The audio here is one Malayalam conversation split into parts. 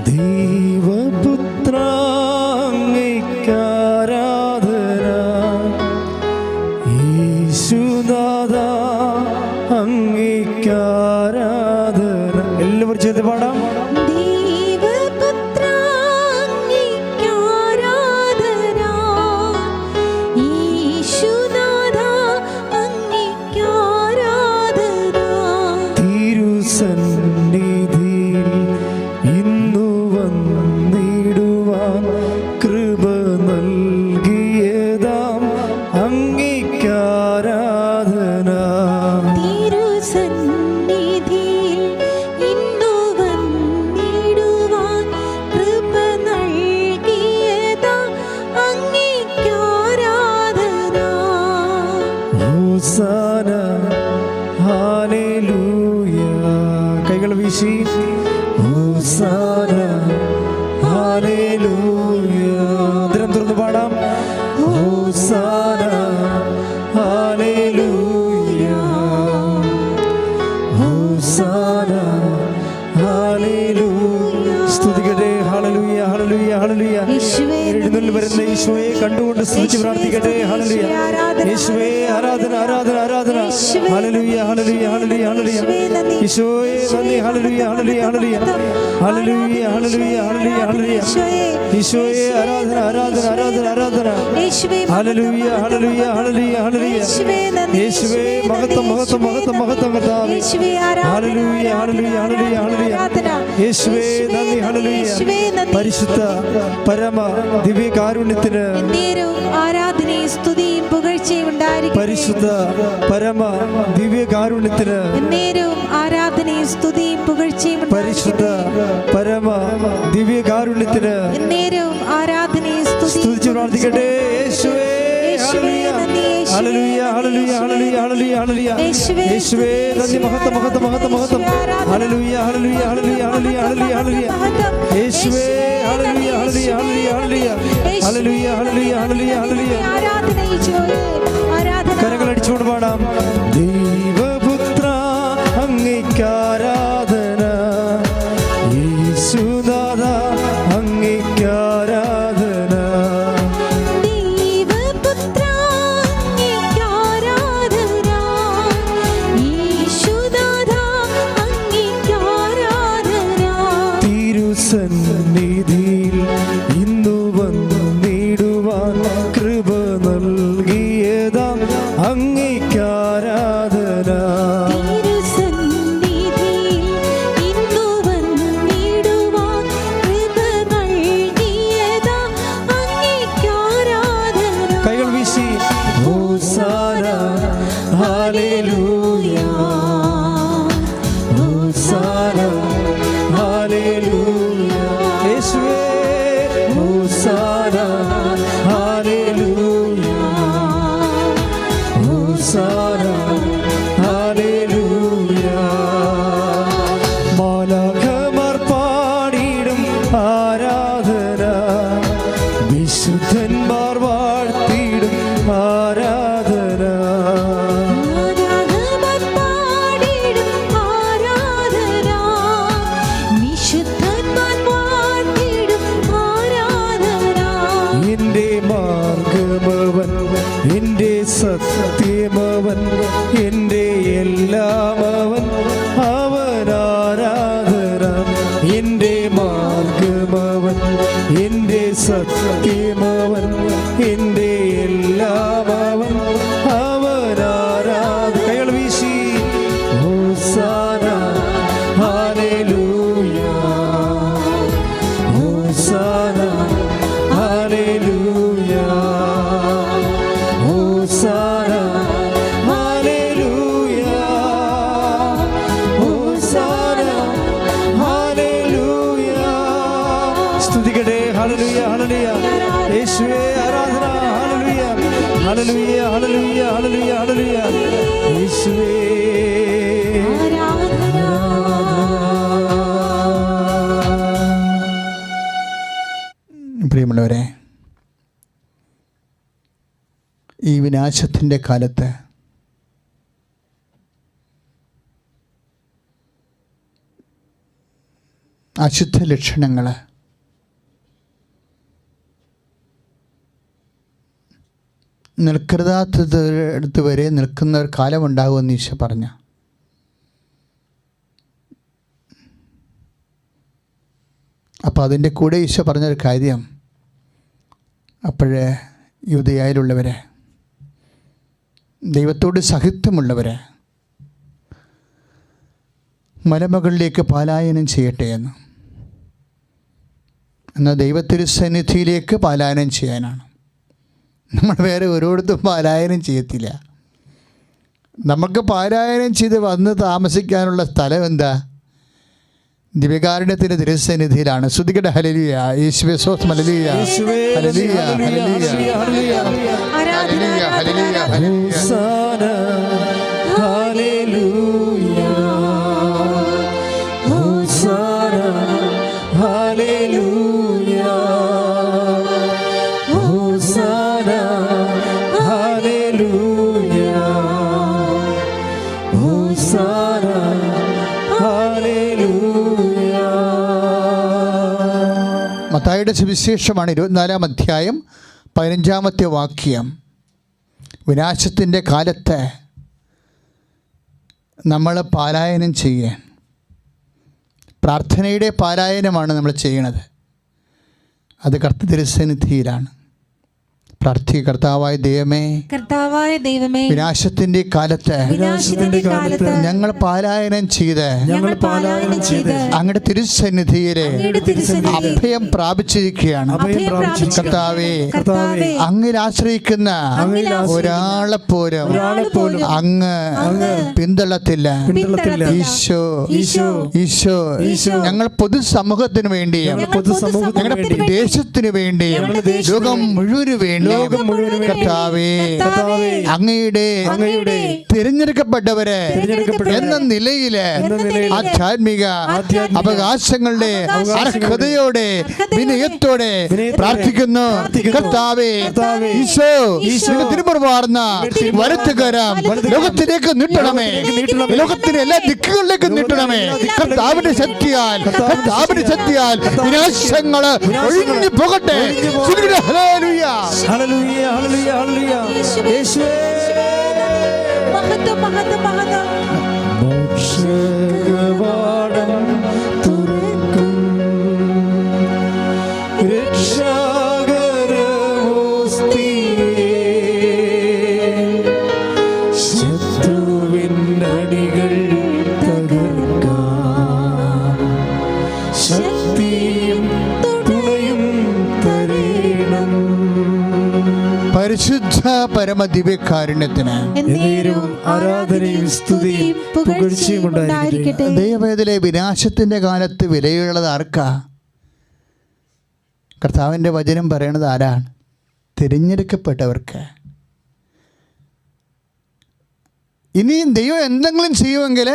ദൈവപുത്ര അങ്ങേക്കാരാധന, യേശുനാഥ അങ്ങേക്കാരാധന. എല്ലാവരും ചേർത്ത് പാടാം. കൈകൾ വീശി ഹോസാന ഹല്ലേലൂയ. ദിനം തുറന്ന് പാടാം. ഹോസാന ഹല്ലേലൂയ, ഹോസാന ഹല്ലേലൂയ. സ്തുതിക്കട്ടെ. ഹല്ലേലൂയ ഹല്ലേലൂയ ഹല്ലേലൂയ. എഴുന്നള്ളി വരുന്ന ഈശോയെ കണ്ടുകൊണ്ട് സ്തുതിച്ച് പ്രാർത്ഥിക്കട്ടെ. ഹല്ലേലൂയ. യേശുവേ ആരാധന ആരാധന ആരാധന. ഹല്ലേലൂയ ഹല്ലേലൂയ ഹല്ലേലൂയ ഹല്ലേലൂയ. ഈശോയെ നന്ദി. ഹല്ലേലൂയ ഹല്ലേലൂയ ഹല്ലേലൂയ ഹല്ലേലൂയ ഹല്ലേലൂയ ഹല്ലേലൂയ ഹല്ലേലൂയ. ഈശോയെ ആരാധന ആരാധന ആരാധന ആരാധന. ഹല്ലേലൂയ ഹല്ലേലൂയ ഹല്ലേലൂയ ഹല്ലേലൂയ. യേശുവേ മഹത്വം മഹത്വം മഹത്വം മഹത്വം കർത്താവേ. ഹല്ലേലൂയ ഹല്ലേലൂയ ഹല്ലേലൂയ ഹല്ലേലൂയ. യേശുവേ നന്ദി. ഹല്ലേലൂയ. പരിശുദ്ധ പരമ ദിവ്യ കാരുണ്യത്തിന് ആരാധനയും സ്തുതിയും പുകഴ്ചയും ഉണ്ടായിരിക്കട്ടെ. പരിശുദ്ധ പരമ ദിവ്യ കാരുണ്യത്തിന് എന്നേരവും ആരാധനയും സ്തുതിയും പുകഴ്ചയും പരിശുദ്ധ പരമ ദിവ്യ കാരുണ്യത്തിന് എന്നേരവും ആരാധനയും സ്തുതിച്ച് പ്രാർത്ഥിക്കട്ടെ. യേശുവേ ഹല്ലേലൂയ ഹല്ലേലൂയ ഹല്ലേലൂയ ഹല്ലേലൂയ ഹല്ലേലൂയ. യേശുവേ നന്ദി. മഹത്വം മഹത്വം മഹത്വം മഹത്വം. ഹല്ലേലൂയ ഹല്ലേലൂയ ഹല്ലേലൂയ ഹല്ലേലൂയ ഹല്ലേലൂയ ഹല്ലേലൂയ. യേശുവേ ഹല്ലേലൂയ ഹല്ലേലൂയ ഹല്ലേലൂയ ഹല്ലേലൂയ ഹല്ലേലൂയ ഹല്ലേലൂയ ഹല്ലേലൂയ ഹല്ലേലൂയ. കരങ്ങൾ അടിച്ചുകൊണ്ട് പാടാം. ദൈവപുത്ര അങ്ങേക്കാരാധന, യേശുനാഥ അങ്ങേക്കാരാധന. ദൈവപുത്ര അങ്ങേക്കാരാധന, യേശുനാഥ അങ്ങേക്കാരാധന. തിരുസന്നിധിയിൽ ഇന്നു വന്നിടുവാൻ കൃപ നൽകിയതാം അങ്ങേക്കാരാധന. തിരുസന്നിധിയിൽ ഇന്നു വന്നിടുവാൻ കൃപ നൽകിയതാ അങ്ങേക്കാരാധന. കൈകൾ വീശി ഹോസാന ഹല്ലേലൂയ, ഹോസാന ഹല്ലേലൂയ. യേശുവേ ഹോസാന ഹല്ലേലൂയ, ഹോസാന ഹല്ലേലൂയ. മാലാഖമാർ പാടിയിടും ആരാധന, വിശുദ്ധന്മാർ വാഴ്ത്തിയിടും ആരാധന. മാലാഖമാർ പാടിടും ആരാധന, വിശുദ്ധന്മാർ വാഴ്ത്തിടും ആരാധന. എന്റെ മാർഗമവൻ, എന്റെ സത്യമവൻ, എന്റെ എല്ലാമവൻ, അവൻ ആരാധന. എന്റെ മാർഗമവൻ, എന്റെ സത്യമവൻ, എന്റെ എല്ലാമവൻ, അവൻ ആരാധന. കൈകൾ വീശി ഹോസാന ഹല്ലേലൂയ, ഹോസാന ഹല്ലേലൂയ, ഹോസാന ഹല്ലേലൂയ, ഹോസാന ഹല്ലേലൂയ. സ്തുതിക്കട്ടെ. ഹല്ലേലൂയ ഹല്ലേലൂയ. യേശുവേ ആരാധന. ഹല്ലേലൂയ ഹല്ലേലൂയ ഹല്ലേലൂയ ഹല്ലേലൂയ ഹല്ലേലൂയ. യേശുവേ പ്രിയമുള്ളവരെ, ഈ വിനാശത്തിൻ്റെ കാലത്ത് അശുദ്ധ ലക്ഷണങ്ങൾ നിൽക്കരുതാത്തടുത്ത് വരെ നിൽക്കുന്ന ഒരു കാലമുണ്ടാകുമെന്ന് ഈശോ പറഞ്ഞു. അപ്പോൾ അതിൻ്റെ കൂടെ ഈശോ പറഞ്ഞൊരു കാര്യം, അപ്പോഴേ യൂദയായിലുള്ളവരെ, ദൈവത്തോട് സഹിത്വമുള്ളവരെ മലമുകളിലേക്ക് പലായനം ചെയ്യട്ടെ എന്ന്. എന്നാൽ ദൈവത്തിരുസന്നിധിയിലേക്ക് പലായനം ചെയ്യാനാണ്. നമ്മൾ വേറെ ഒരിടത്തും പലായനം ചെയ്യത്തില്ല. നമുക്ക് പലായനം ചെയ്ത് വന്ന് താമസിക്കാനുള്ള സ്ഥലം എന്താ? ദിവ്യകാരുണ്യത്തിൻ്റെ തിരുസന്നിധിയിലാണ്. ശ്രുതികട്ടെ ഹല്ലേലൂയ. യേശുവേ സ്തോത്രം. ഹല്ലേലൂയ ഹല്ലേലൂയ ഹല്ലേലൂയ ഹല്ലേലൂയ ഹല്ലേലൂയ ഹോസാന ഹല്ലേലൂയ ഹോസാന ഹല്ലേലൂയ ഹോസാന ഹല്ലേലൂയ ഹോസാന ഹല്ലേലൂയ. മത്തായിയുടെ സുവിശേഷമാണ് 24-ാം അധ്യായം 15-ാമത്തെ വാക്യം. വിനാശത്തിൻ്റെ കാലത്ത് നമ്മൾ പാലായനം ചെയ്യാൻ, പ്രാർത്ഥനയുടെ പാലായനമാണ് നമ്മൾ ചെയ്യണത്. അത് കർത്തൃസന്നിധിയിലാണ്. കർത്താവായ ദൈവമേ, വിനാശത്തിന്റെ കാലത്ത് ഞങ്ങൾ പാലായനം ചെയ്ത് അങ്ങയുടെ തിരുസന്നിധിയിലെ അഭയം പ്രാപിച്ചിരിക്കുകയാണ്. കർത്താവേ, അങ്ങിൽ ആശ്രയിക്കുന്ന ഒരാളെ പോലും അങ്ങ് പിന്തള്ളത്തില്ല. ഈശോ ഈശോ ഞങ്ങൾ പൊതുസമൂഹത്തിന് വേണ്ടിയും ഞങ്ങളുടെ ദേശത്തിന് വേണ്ടിയും ലോകം മുഴുവന് വേണ്ടി കർത്താവേ, അങ്ങയുടെ തിരഞ്ഞെടുക്കപ്പെട്ടവരെ എന്ന നിലയില് ആധ്യാത്മിക അവകാശങ്ങളുടെ അർഹതയോടെ വിനയത്തോടെ പ്രാർത്ഥിക്കുന്നു. കർത്താവേ, ഈശോ തിരുമുറവാർന്ന വലത്തുകരം ലോകത്തിലേക്ക് നീട്ടണമേ, ലോകത്തിന്റെ എല്ലാ ദിക്കുകളിലേക്കും നീട്ടണമേ. കർത്താവിന്റെ ശക്തിയാൽ വിനാശങ്ങള് ഒഴിഞ്ഞു പോകട്ടെ. ഹല്ലേലൂയ ഹല്ലേലൂയ ഹല്ലേലൂയ ഹല്ലേലൂയ. യേശുവേ മഹത്വം മഹത്വം മഹത്വം. മോക്ഷകവാടം തുറക്കും രക്ഷാകരമോസ്തിയേ, ശത്രുവിൻ അടികൾ തകർക്കാൻ ശക്തിയും തുണയും തരേണം. പരിശുദ്ധ പരമദിവ്യകാരുണ്യത്തിന് ആരാധനയും സ്തുതിയും പുകഴ്ചയും ഉണ്ടായിരിക്കട്ടെ. ദൈവവേദനയിലെ വിനാശത്തിന്റെ കാലത്ത് വിലയുള്ളത് ആർക്കാ? കർത്താവിൻ്റെ വചനം പറയണത് ആരാണ്? തിരഞ്ഞെടുക്കപ്പെട്ടവർക്ക്. ഇനിയും ദൈവം എന്തെങ്കിലും ചെയ്യുമെങ്കിൽ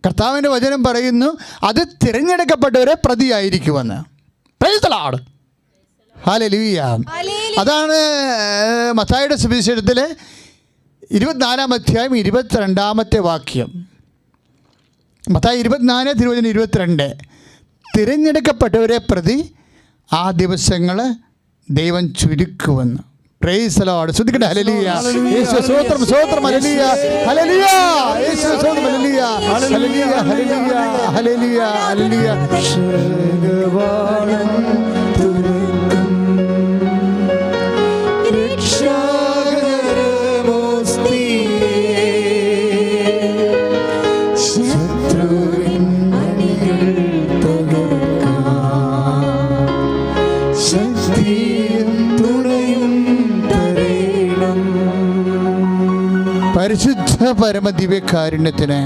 കർത്താവിൻ്റെ വചനം പറയുന്നു അത് തിരഞ്ഞെടുക്കപ്പെട്ടവരെ പ്രതിയായിരിക്കുമെന്ന്. Praise the Lord. ഹല്ലേലൂയ. അതാണ് മത്തായിയുടെ സുവിശേഷത്തിലെ 24-ാം അധ്യായം 22-ാമത്തെ വാക്യം. മത്തായി 24:22. തിരഞ്ഞെടുക്കപ്പെട്ടവരെ പ്രതി ആ ദിവസങ്ങൾ ദൈവം ചുരുക്കുമെന്ന്. Praise the Lord. ശ്രദ്ധിക്കട്ടെ. ഹല്ലേലൂയ. യേശുവേ സ്തോത്രം സ്തോത്രം. ഹല്ലേലൂയ ഹല്ലേലൂയ. യേശുവേ സ്തോത്രം. ഹല്ലേലൂയ ഹല്ലേലൂയ ഹല്ലേലൂയ ഹല്ലേലൂയ ഹല്ലേലൂയ. പരിശുദ്ധ പരമദിവ്യകാരുണ്യത്തിന്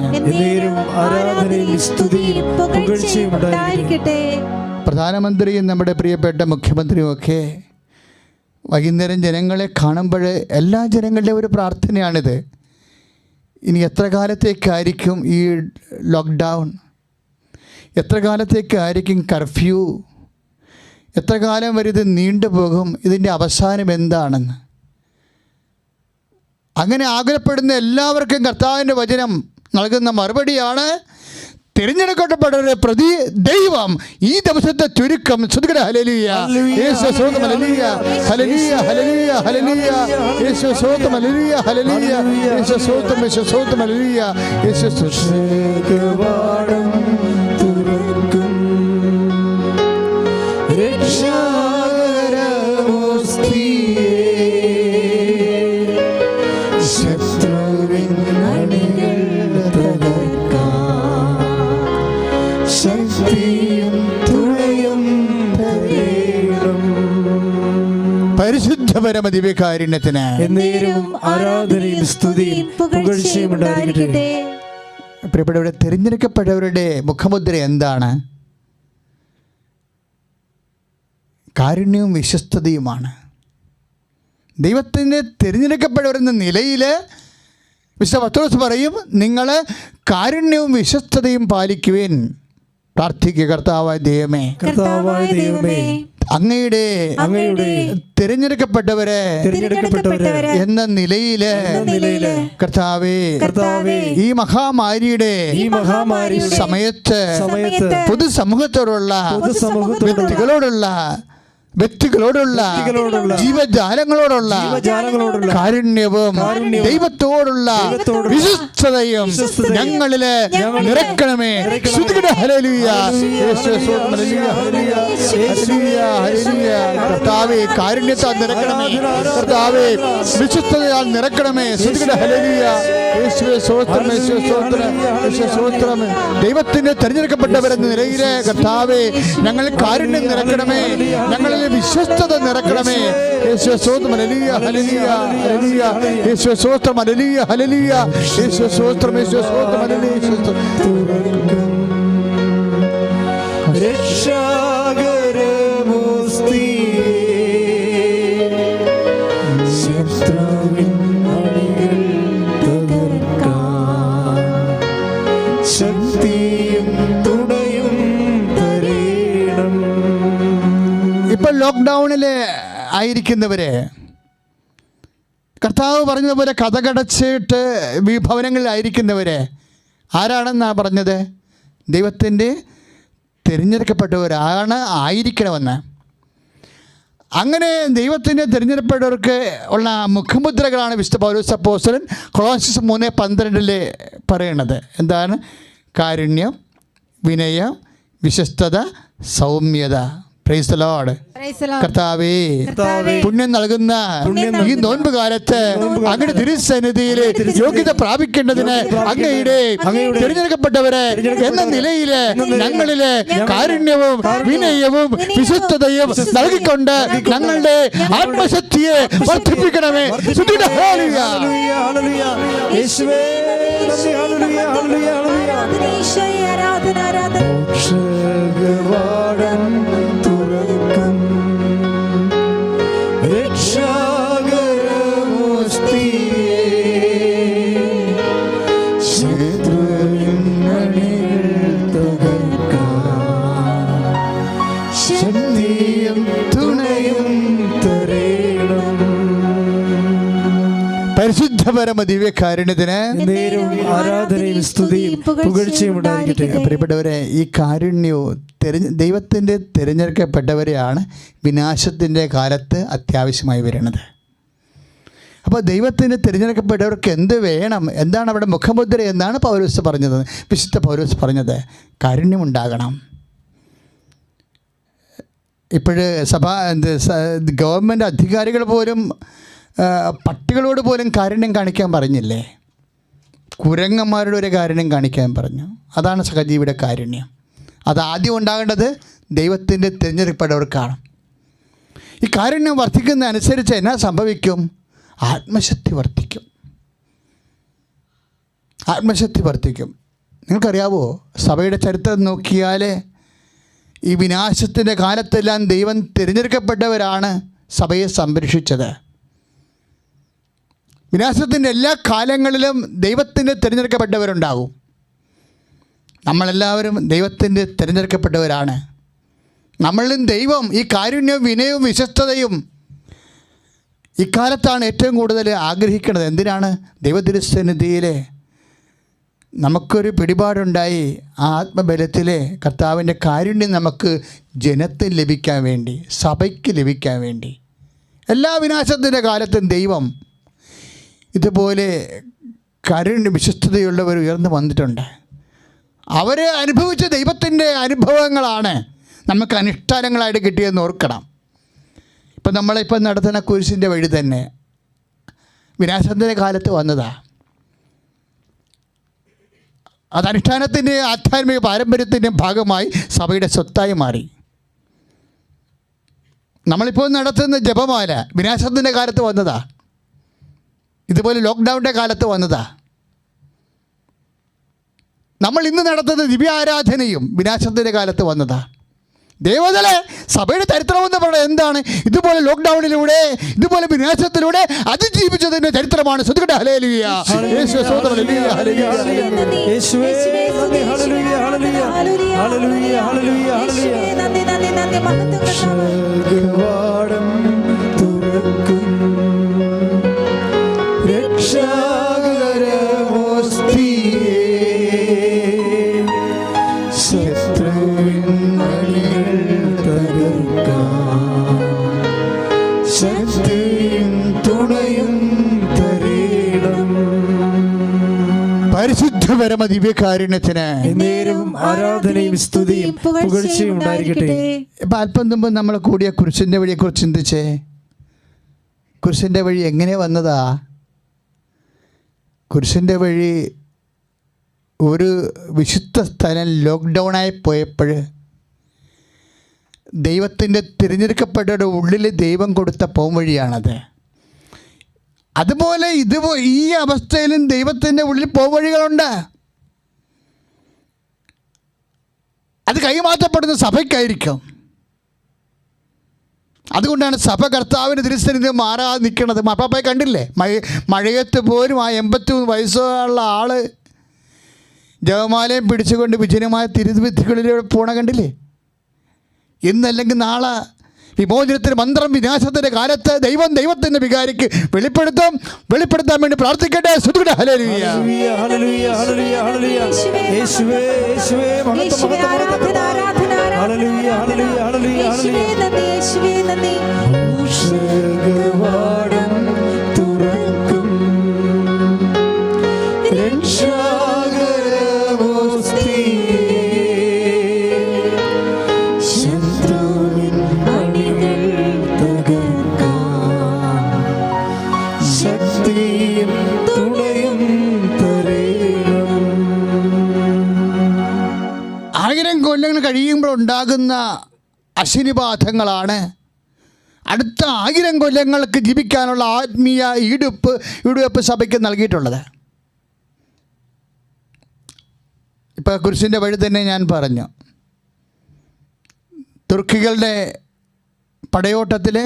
ആരാധനയും സ്തുതിയും പുകഴ്ചയും ഉണ്ടായിരിക്കട്ടെ. പ്രധാനമന്ത്രിയും നമ്മുടെ പ്രിയപ്പെട്ട മുഖ്യമന്ത്രിയും ഒക്കെ വൈകുന്നേരം ജനങ്ങളെ കാണുമ്പോൾ എല്ലാ ജനങ്ങളുടെയും ഒരു പ്രാർത്ഥനയാണിത്. ഇനി എത്ര കാലത്തേക്കായിരിക്കും ഈ ലോക്ക്ഡൗൺ? എത്ര കാലത്തേക്കായിരിക്കും കർഫ്യൂ? എത്ര കാലം വരെ ഇത് നീണ്ടുപോകും? ഇതിൻ്റെ അവസാനം എന്താണെന്ന് അങ്ങനെ ആഗ്രഹപ്പെടുന്ന എല്ലാവർക്കും കർത്താവിൻ്റെ വചനം നൽകുന്ന മറുപടിയാണ് തിരഞ്ഞെടുക്കപ്പെട്ടവരെ പ്രതി ദൈവം ഈ ദിവസത്തെ ചുരുക്കം ശ്രുതികട ഹല്ലേലൂയ യേശു സ്തോത്രം ഹല്ലേലൂയ ഹല്ലേലൂയ ഹല്ലേലൂയ ഹല്ലേലൂയ യേശു സ്തോത്രം ഹല്ലേലൂയ ഹല്ലേലൂയ യേശു സ്തോത്രം ഹല്ലേലൂയ യേശു കവാടം തുറക്കും രക്ഷാകരമോസ്തിയേ ശത്രുവിൻ അണികൾ തകർക്കാൻ ശക്തിയും തുണയും തരേണം. പരിശുദ്ധ പരമ ദിവ്യകാരുണ്യത്തിന് എന്നേരും ആരാധനയും സ്തുതിയും പുകഴ്ചയും ഉണ്ടായിരിക്കട്ടെ. പ്രിയപ്പെട്ടവരെ, തിരഞ്ഞെടുക്കപ്പെട്ടവരുടെ മുഖമുദ്ര എന്താണ്? കാരുണ്യവും വിശ്വസ്തതയുമാണ്. ദൈവത്തിൻ്റെ തിരഞ്ഞെടുക്കപ്പെട്ടവരെന്ന നിലയിൽ വിശുദ്ധ പത്രോസ് പറയും, നിങ്ങൾ കാരുണ്യവും വിശ്വസ്തതയും പാലിക്കുവിൻ. പ്രാർത്ഥിക്കുക. കർത്താവായ ദൈവമേ, അങ്ങയുടെ തിരഞ്ഞെടുക്കപ്പെട്ടവരെ എന്ന നിലയില് കർത്താവേ, ഈ മഹാമാരിയുടെ സമയത്ത് പൊതുസമൂഹത്തോടുള്ള വ്യക്തികളോടുള്ള ജീവജാലങ്ങളോടുള്ള കാരുണ്യവും ദൈവത്തോടുള്ള വിശ്വസ്തതയും ഞങ്ങളില് നിറക്കണമേ. ഹല്ലേലൂയ കർത്താവേ, കാരുണ്യത്താൽ നിറക്കണമേ. കർത്താവേ, വിശ്വസ്തതയാൽ നിറക്കണമേ. ഹല്ലേലൂയ യേശുവേ സ്തോത്രം, യേശുവേ സ്തോത്രം, യേശുവേ സ്തോത്രം. ദൈവത്തിന്റെ തിരഞ്ഞെടുക്കപ്പെട്ടവരെന്ന നിലയിലെ കർത്താവേ, ഞങ്ങൾ കാരുണ്യം നിറക്കണമേ, ഞങ്ങളിൽ വിശ്വസ്തത നിറക്കണമേ. യേശുവേ സ്തോത്രം, ഹല്ലേലൂയ ഹല്ലേലൂയ ഹല്ലേലൂയ യേശുവേ സ്തോത്രം, ഹല്ലേലൂയ ഹല്ലേലൂയ യേശുവേ സ്തോത്രം, യേശുവേ സ്തോത്രം, ഹല്ലേലൂയ ശത്രുവിൻ അണികൾ തകർക്കാൻ ശക്തിയും തുണയും തരേണം. ഇപ്പോൾ ലോക്ക്ഡൗണിൽ ആയിരിക്കുന്നവരെ കർത്താവ് പറഞ്ഞതുപോലെ കഥകടച്ചിട്ട് ഭവനങ്ങളിലായിരിക്കുന്നവരെ ആരാണെന്നാണ് പറഞ്ഞത്? ദൈവത്തിൻ്റെ തിരഞ്ഞെടുക്കപ്പെട്ടവരാണ് ആയിരിക്കണമെന്ന്. അങ്ങനെ ദൈവത്തിൻ്റെ തിരഞ്ഞെടുക്കപ്പെട്ടവർക്ക് ഉള്ള മുഖമുദ്രകളാണ് വിശുദ്ധ പൗലോസ് അപ്പോസ്തലൻ കൊളോസ്യസ് 3:12 പറയണത്. എന്താണ്? കാരുണ്യം, വിനയം, വിശ്വസ്തത, സൗമ്യത. Price the Lord. കർത്താവേ, പുണ്യം നൽകുന്ന ഈ നോൻപ് കാലത്ത് അങ്ങയുടെ തിരുസന്നിധിയിൽ യോഗ്യത പ്രാപിക്കേണ്ടതിന് അങ്ങയുടെ തിരഞ്ഞെടുക്കപ്പെട്ടവരെ എന്ന നിലയില് ഞങ്ങളില് കാരുണ്യവും വിനയവും വിശ്വസ്തതയും നൽകിക്കൊണ്ട് ഞങ്ങളുടെ ആത്മശക്തിയെ വർദ്ധിപ്പിക്കണമേ. പരിശുദ്ധപരമ ദിവ്യകാരുണ്യത്തിന് ആരാധനയും സ്തുതിയും പുകഴ്ചയും ഉണ്ടായിരിക്കട്ടെ. പ്രിയപ്പെട്ടവരെ, ഈ കാരുണ്യവും ദൈവത്തിൻ്റെ തിരഞ്ഞെടുക്കപ്പെട്ടവരെയാണ് വിനാശത്തിൻ്റെ കാലത്ത് അത്യാവശ്യമായി വരുന്നത്. അപ്പോൾ ദൈവത്തിന് തിരഞ്ഞെടുക്കപ്പെട്ടവർക്ക് എന്ത് വേണം? എന്താണ് അവിടെ മുഖമുദ്ര എന്നാണ് പൗലോസ് പറഞ്ഞത്, വിശുദ്ധ പൗലോസ് പറഞ്ഞത്? കാരുണ്യമുണ്ടാകണം. ഇപ്പോഴ് ഗവൺമെൻറ് അധികാരികൾ പോലും പട്ടികളോട് പോലും കാരുണ്യം കാണിക്കാൻ പറഞ്ഞില്ലേ? കുരങ്ങന്മാരുടെ ഒരു കാരുണ്യം കാണിക്കാൻ പറഞ്ഞു. അതാണ് സഹജീവിയുടെ കാരുണ്യം. അതാദ്യം ഉണ്ടാകേണ്ടത് ദൈവത്തിൻ്റെ തിരഞ്ഞെടുക്കപ്പെട്ടവർക്കാണ്. ഈ കാരുണ്യം വർദ്ധിക്കുന്ന അനുസരിച്ച് എന്നാ സംഭവിക്കും? ആത്മശക്തി വർദ്ധിക്കും. ആത്മശക്തി വർദ്ധിക്കും. നിങ്ങൾക്കറിയാവോ, സഭയുടെ ചരിത്രം നോക്കിയാൽ ഈ വിനാശത്തിൻ്റെ കാലത്തെല്ലാം ദൈവം തിരഞ്ഞെടുക്കപ്പെട്ടവരാണ് സഭയെ സംരക്ഷിച്ചത്. വിനാശത്തിൻ്റെ എല്ലാ കാലങ്ങളിലും ദൈവത്തിൻ്റെ തിരഞ്ഞെടുക്കപ്പെട്ടവരുണ്ടാകും. നമ്മളെല്ലാവരും ദൈവത്തിൻ്റെ തിരഞ്ഞെടുക്കപ്പെട്ടവരാണ്. നമ്മളിലും ദൈവം ഈ കാരുണ്യവും വിനയവും വിശ്വസ്തതയും ഇക്കാലത്താണ് ഏറ്റവും കൂടുതൽ ആഗ്രഹിക്കുന്നത്. എന്തിനാണ്? ദൈവതിരുസന്നിധിയിൽ നമുക്കൊരു പിടിപാടുണ്ടായി. ആ ആത്മബലത്തിൽ കർത്താവിൻ്റെ കാരുണ്യം നമുക്ക് ജനത്തിന് ലഭിക്കാൻ വേണ്ടി, സഭയ്ക്ക് ലഭിക്കാൻ വേണ്ടി. എല്ലാ വിനാശത്തിൻ്റെ കാലത്തും ദൈവം ഇതുപോലെ കാരുണ്യ വിശ്വസ്തതയുള്ളവർ ഉയർന്നു വന്നിട്ടുണ്ട്. അവർ അനുഭവിച്ച ദൈവത്തിൻ്റെ അനുഭവങ്ങളാണ് നമുക്ക് അനുഷ്ഠാനങ്ങളായിട്ട് കിട്ടിയെന്ന് ഓർക്കണം. ഇപ്പം നമ്മളിപ്പം നടത്തുന്ന കുരിശിൻ്റെ വഴി തന്നെ വിനാശത്തിൻ്റെ കാലത്ത് വന്നതാണ്. അത് അനുഷ്ഠാനത്തിൻ്റെ ആധ്യാത്മിക പാരമ്പര്യത്തിൻ്റെ ഭാഗമായി സഭയുടെ സ്വത്തായി മാറി. നമ്മളിപ്പോൾ നടത്തുന്ന ജപമാല വിനാശത്തിൻ്റെ കാലത്ത് വന്നതാ. ഇതുപോലെ ലോക്ക്ഡൗണിൻ്റെ കാലത്ത് വന്നതാ. നമ്മൾ ഇന്ന് നടത്തുന്ന ദിവ്യാരാധനയും വിനാശത്തിൻ്റെ കാലത്ത് വന്നതാ. ദേവതലെ സഭയുടെ ചരിത്രമെന്ന് പറയുന്നത് എന്താണ്? ഇതുപോലെ ലോക്ക്ഡൗണിലൂടെ, ഇതുപോലെ വിനാശത്തിലൂടെ അതിജീവിച്ചതിൻ്റെ ചരിത്രമാണ്. ശ്രദ്ധിക്കട്ടെ. ഹല്ലേലൂയ, യേശുവേ സ്തോത്രം, ഹല്ലേലൂയ, ഹല്ലേലൂയ, യേശുവേ നന്ദി, ഹല്ലേലൂയ, ഹല്ലേലൂയ, ഹല്ലേലൂയ, ഹല്ലേലൂയ, ഹല്ലേലൂയ. നന്ദി നന്ദി നന്ദി മഹത്വം സ്വർഗ്ഗവാതിൽ തുറക്കും രക്ഷാകരമോസ്തിയേ, ശത്രുവിൻ മണികൾ തകർക്കാൻ ശക്തിയും തുണയും തരേണം. പരിശുദ്ധ പരമ ദിവ്യകാരുണ്യത്തിന് നേരവും ആരാധനയും സ്തുതിയും പുകഴ്ചയും ഉണ്ടായിരിക്കട്ടെ. ഇപ്പം അല്പം മുമ്പ് നമ്മൾ കൂടിയ കുരിശിൻ്റെ വഴിയെക്കുറിച്ച് ചിന്തിച്ചേ. കുരിശിൻ്റെ വഴി എങ്ങനെ വന്നതാ? കുരിശിൻ്റെ വഴി ഒരു വിശുദ്ധ സ്ഥലം ലോക്ക്ഡൗണായി പോയപ്പോൾ ദൈവത്തിൻ്റെ തിരഞ്ഞെടുക്കപ്പെട്ടവരുടെ ഉള്ളിൽ ദൈവം കൊടുത്ത പോംവഴിയാണത്. അതുപോലെ ഈ അവസ്ഥയിലും ദൈവത്തിൻ്റെ ഉള്ളിൽ പോംവഴികളുണ്ട്. അത് കൈമാറ്റപ്പെടുന്ന സഭയ്ക്കായിരിക്കും. അതുകൊണ്ടാണ് സഭ കർത്താവിൻ്റെ തിരുസന്നിധി മാറാതെ നിൽക്കുന്നത്. മാപ്പാപ്പായെ കണ്ടില്ലേ? മഴയത്ത് പോലും ആ 83 വയസ്സുള്ള ആൾ ജപമാലയും പിടിച്ചുകൊണ്ട് വിജനമായ തിരുവിധികളിലൂടെ പോണ കണ്ടില്ലേ? ഇന്നല്ലെങ്കിൽ നാളെ വിമോചനത്തിന് മന്ത്രം വിനാശത്തിൻ്റെ കാലത്ത് ദൈവത്തിൻ്റെ വികാരിക്ക് വെളിപ്പെടുത്താൻ വേണ്ടി പ്രാർത്ഥിക്കട്ടെ. സ്തുതിക്കട്ടെ. ഹല്ലേലൂയ, ഹല്ലേലൂയ, ഹല്ലേലൂയ, ഹല്ലേലൂയ. യേശുവേ, യേശുവേ, മഹത്വം, മഹത്വം, മഹത്വം. ഹല്ലേലൂയ, ഹല്ലേലൂയ, ഹല്ലേലൂയ, ഹല്ലേലൂയ. സ്വർഗ്ഗവാതിൽ തുറക്കും രക്ഷാകരമോസ്തിയേ, ശത്രുവിൻ അണികൾ തകർക്കാൻ ശക്തിയും തുണയും തരേണം. 1000 കൊല്ലങ്ങൾ കഴിയുമ്പോൾ ഉണ്ടാകുന്ന അശനിബാധങ്ങളാണ് അടുത്ത 1000 കൊല്ലങ്ങൾക്ക് ജീവിക്കാനുള്ള ആത്മീയ ഈടുവെപ്പ് സഭയ്ക്ക് നൽകിയിട്ടുള്ളത്. ഇപ്പോൾ കുരിശിൻ്റെ വഴി തന്നെ ഞാൻ പറഞ്ഞു. തുർക്കികളുടെ പടയോട്ടത്തിൽ